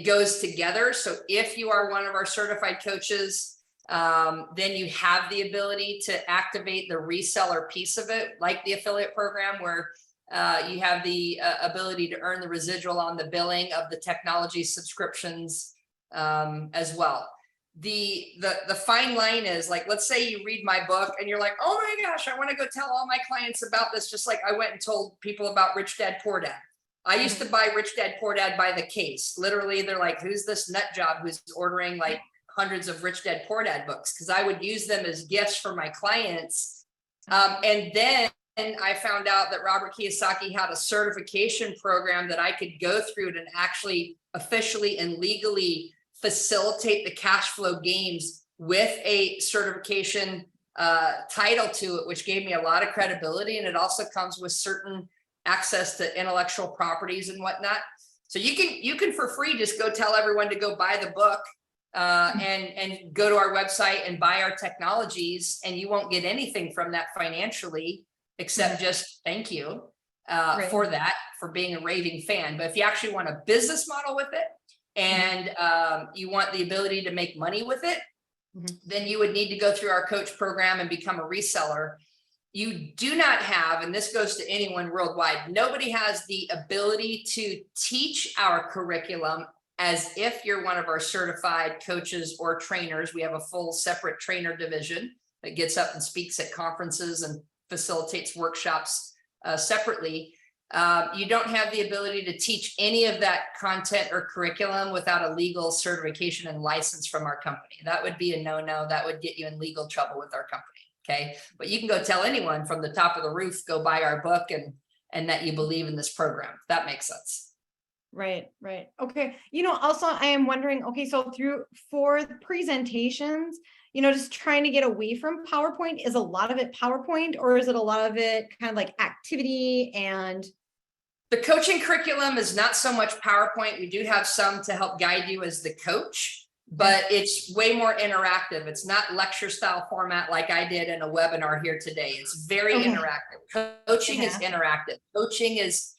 goes together. So if you are one of our certified coaches, then you have the ability to activate the reseller piece of it, like the affiliate program, where you have the ability to earn the residual on the billing of the technology subscriptions as well. the fine line is like, let's say you read my book and you're like, oh my gosh, I want to go tell all my clients about this. Just like I went and told people about Rich Dad Poor Dad. I used to buy Rich Dad Poor Dad by the case. Literally, they're like, who's this nut job who's ordering like hundreds of Rich Dad Poor Dad books? Because I would use them as gifts for my clients. And then I found out that Robert Kiyosaki had a certification program that I could go through and actually officially and legally facilitate the cash flow games with a certification title to it, which gave me a lot of credibility. And it also comes with certain access to intellectual properties and whatnot. So you can for free just go tell everyone to go buy the book and go to our website and buy our technologies, and you won't get anything from that financially except just thank you for that, for being a raving fan. But if you actually want a business model with it and you want the ability to make money with it, then you would need to go through our coach program and become a reseller. You do not have, and this goes to anyone worldwide, nobody has the ability to teach our curriculum as if you're one of our certified coaches or trainers. We have a full separate trainer division that gets up and speaks at conferences and facilitates workshops separately. You don't have the ability to teach any of that content or curriculum without a legal certification and license from our company. That would be a no-no. That would get you in legal trouble with our company. Okay. But you can go tell anyone from the top of the roof, go buy our book and that you believe in this program. If that makes sense. Right. Okay. Also I am wondering, okay, so for the presentations, just trying to get away from PowerPoint, is a lot of it PowerPoint, or is it a lot of it kind of like activity? And the coaching curriculum is not so much PowerPoint. We do have some to help guide you as the coach, but it's way more interactive. It's not lecture style format like I did in a webinar here today. It's very interactive. Coaching is interactive. Coaching is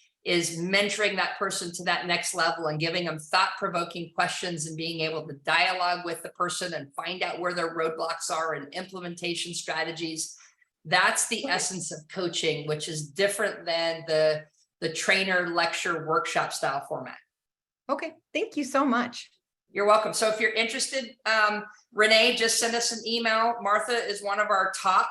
mentoring that person to that next level and giving them thought-provoking questions and being able to dialogue with the person and find out where their roadblocks are and implementation strategies. That's the essence of coaching, which is different than the trainer lecture workshop style format. Okay. Thank you so much. You're welcome. So if you're interested, Renee, just send us an email. Martha is one of our top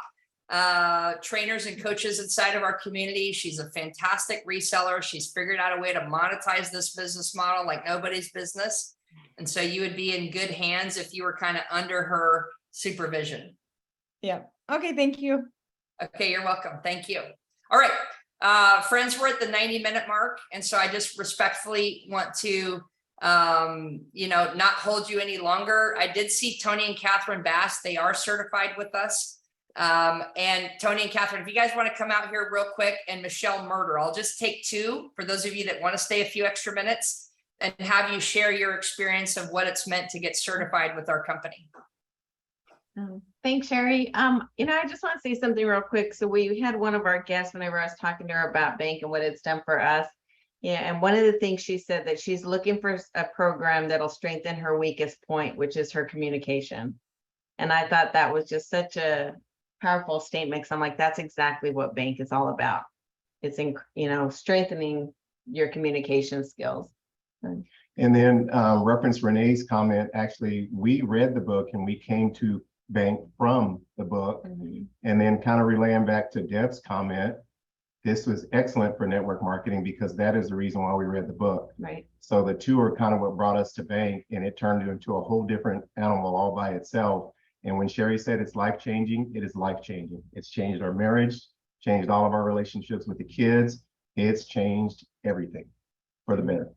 trainers and coaches inside of our community. She's a fantastic reseller. She's figured out a way to monetize this business model like nobody's business. And so you would be in good hands if you were kind of under her supervision. Yeah. Okay. Thank you. Okay. You're welcome. Thank you. All right. Friends, we're at the 90-minute mark. And so I just respectfully want to not hold you any longer. I did see Tony and Catherine Bass. They are certified with us. And Tony and Catherine, if you guys want to come out here real quick, and Michelle Murder, I'll just take two for those of you that want to stay a few extra minutes and have you share your experience of what it's meant to get certified with our company. Thanks, Cheri. I just want to say something real quick. So we had one of our guests whenever I was talking to her about bank and what it's done for us. Yeah. And one of the things she said that she's looking for a program that'll strengthen her weakest point, which is her communication. And I thought that was just such a powerful statement. Cause I'm like, that's exactly what bank is all about. It's strengthening your communication skills. And then reference Renee's comment, actually, we read the book and we came to bank from the book. And then kind of relaying back to Deb's comment, this was excellent for network marketing because that is the reason why we read the book. Right. So the two are kind of what brought us to bank, and it turned into a whole different animal all by itself. And when Cheri said it's life-changing, it is life-changing. It's changed our marriage, changed all of our relationships with the kids. It's changed everything for the better.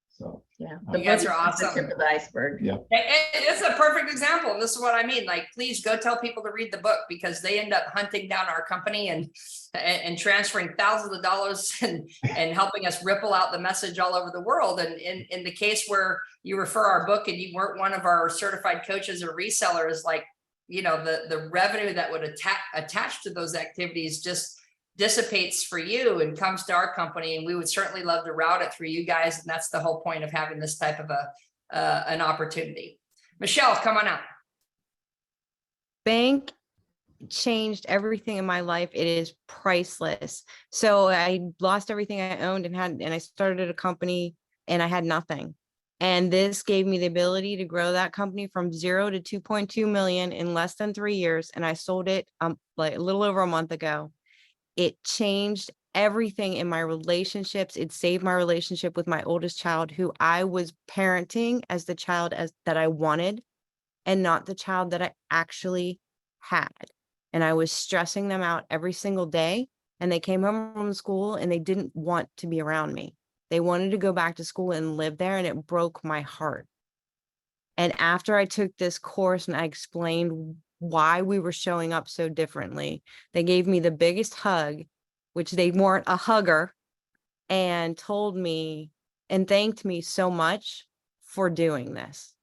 So yeah, you guys are awesome. The tip of the iceberg. Yeah, it's a perfect example. And this is what I mean. Like, please go tell people to read the book because they end up hunting down our company and transferring thousands of dollars and helping us ripple out the message all over the world. And in the case where you refer our book and you weren't one of our certified coaches or resellers, like, the revenue that would attach to those activities just dissipates for you and comes to our company, and we would certainly love to route it through you guys. And that's the whole point of having this type of an opportunity. Michelle, come on out. Bank changed everything in my life. It is priceless. So I lost everything I owned and I started a company and I had nothing. And this gave me the ability to grow that company from 0 to 2.2 million in less than 3 years. And I sold it like a little over a month ago. It changed everything in my relationships. It saved my relationship with my oldest child, who I was parenting as the child that I wanted and not the child that I actually had. And I was stressing them out every single day. And they came home from school and they didn't want to be around me. They wanted to go back to school and live there, and it broke my heart. And after I took this course and I explained why we were showing up so differently, they gave me the biggest hug, which they weren't a hugger, and told me and thanked me so much for doing this.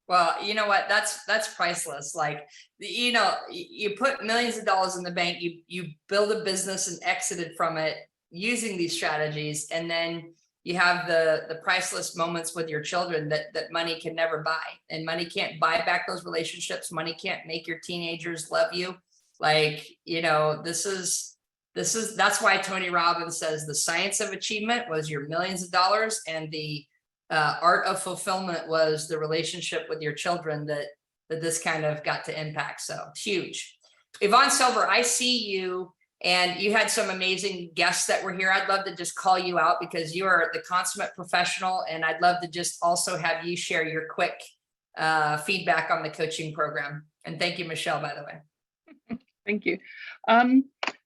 Well, you know what? That's priceless. Like, you know, you put millions of dollars in the bank, you build a business and exited from it using these strategies, and then you have the priceless moments with your children that money can never buy, and money can't buy back those relationships. Money can't make your teenagers love you. Like, you know, that's why Tony Robbins says the science of achievement was your millions of dollars, and the art of fulfillment was the relationship with your children that this kind of got to impact. So it's huge. Yvonne Silver, I see you, and you had some amazing guests that were here. I'd love to just call you out because you are the consummate professional, and I'd love to just also have you share your quick feedback on the coaching program. And thank you, Michelle, by the way. Thank you.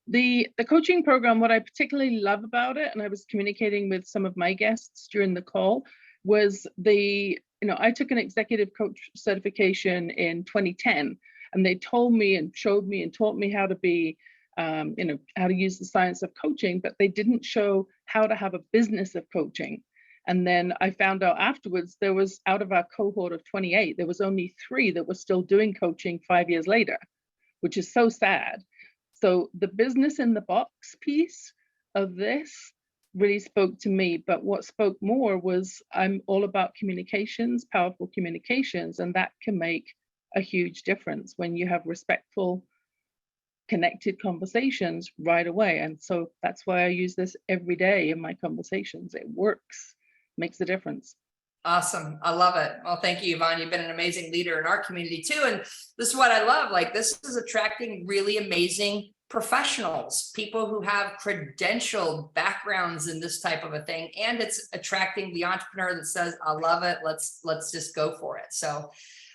The coaching program, what I particularly love about it, and I was communicating with some of my guests during the call, was I took an executive coach certification in 2010, and they told me and showed me and taught me how to be, how to use the science of coaching, but they didn't show how to have a business of coaching. And then I found out afterwards, there was, out of our cohort of 28, there was only 3 that were still doing coaching 5 years later, which is so sad. So the business in the box piece of this really spoke to me, but what spoke more was I'm all about communications, powerful communications, and that can make a huge difference when you have respectful, connected conversations right away. And so that's why I use this every day in my conversations. It works, makes a difference. Awesome. I love it. Well, thank you, Yvonne. You've been an amazing leader in our community too. And this is what I love. Like, this is attracting really amazing professionals, people who have credentialed backgrounds in this type of a thing. And it's attracting the entrepreneur that says, I love it. Let's just go for it. So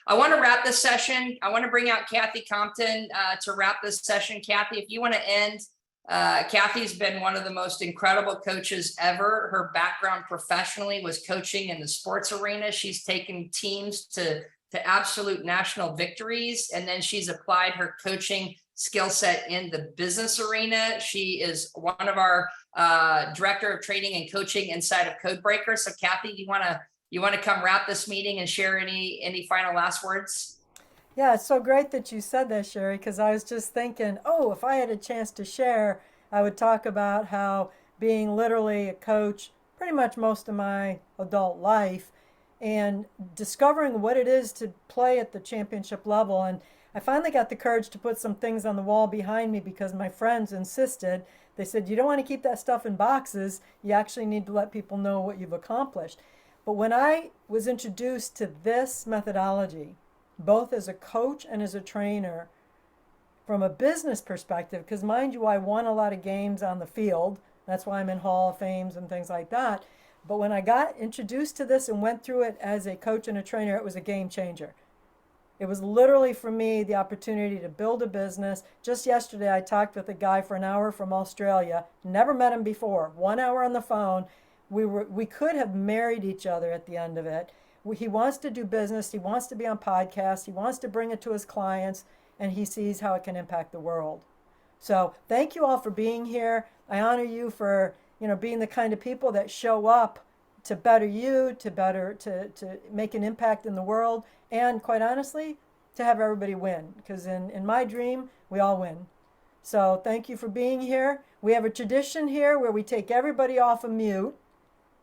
I want to wrap this session. I want to bring out Kathy Compton to wrap this session. Kathy, if you want to end, Kathy's been one of the most incredible coaches ever. Her background professionally was coaching in the sports arena. She's taken teams to absolute national victories, and then she's applied her coaching skill set in the business arena. She is one of our director of training and coaching inside of Codebreaker. So Kathy, you want to come wrap this meeting and share any final last words? Yeah, it's so great that you said that, Cheri, because I was just thinking, oh, if I had a chance to share, I would talk about how being literally a coach pretty much most of my adult life and discovering what it is to play at the championship level. And I finally got the courage to put some things on the wall behind me because my friends insisted. They said, you don't want to keep that stuff in boxes. You actually need to let people know what you've accomplished. But when I was introduced to this methodology, both as a coach and as a trainer, from a business perspective, because mind you, I won a lot of games on the field. That's why I'm in Hall of Fames and things like that. But when I got introduced to this and went through it as a coach and a trainer, it was a game changer. It was literally for me the opportunity to build a business. Just yesterday, I talked with a guy for an hour from Australia. Never met him before. 1 hour on the phone. We could have married each other at the end of it. He wants to do business. He wants to be on podcasts. He wants to bring it to his clients, and he sees how it can impact the world. So thank you all for being here. I honor you for being the kind of people that show up to better you, to make an impact in the world, and quite honestly, to have everybody win. Because in my dream, we all win. So thank you for being here. We have a tradition here where we take everybody off of mute,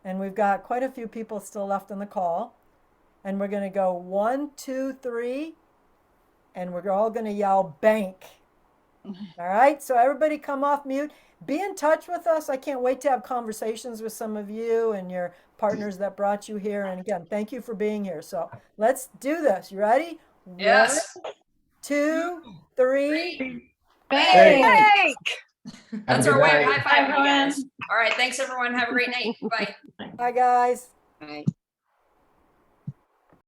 and we've got quite a few people still left on the call. And we're going to go 1, 2, 3, and we're all going to yell bank. All right, so everybody come off mute. Be in touch with us. I can't wait to have conversations with some of you and your partners that brought you here. And again, thank you for being here. So let's do this. You ready? Yes. 1, 2, 3. Bank. Have That's a our good way of night. high fiving you everyone. guys. All right. Thanks everyone. Have a great night. Bye. Bye, guys. Right.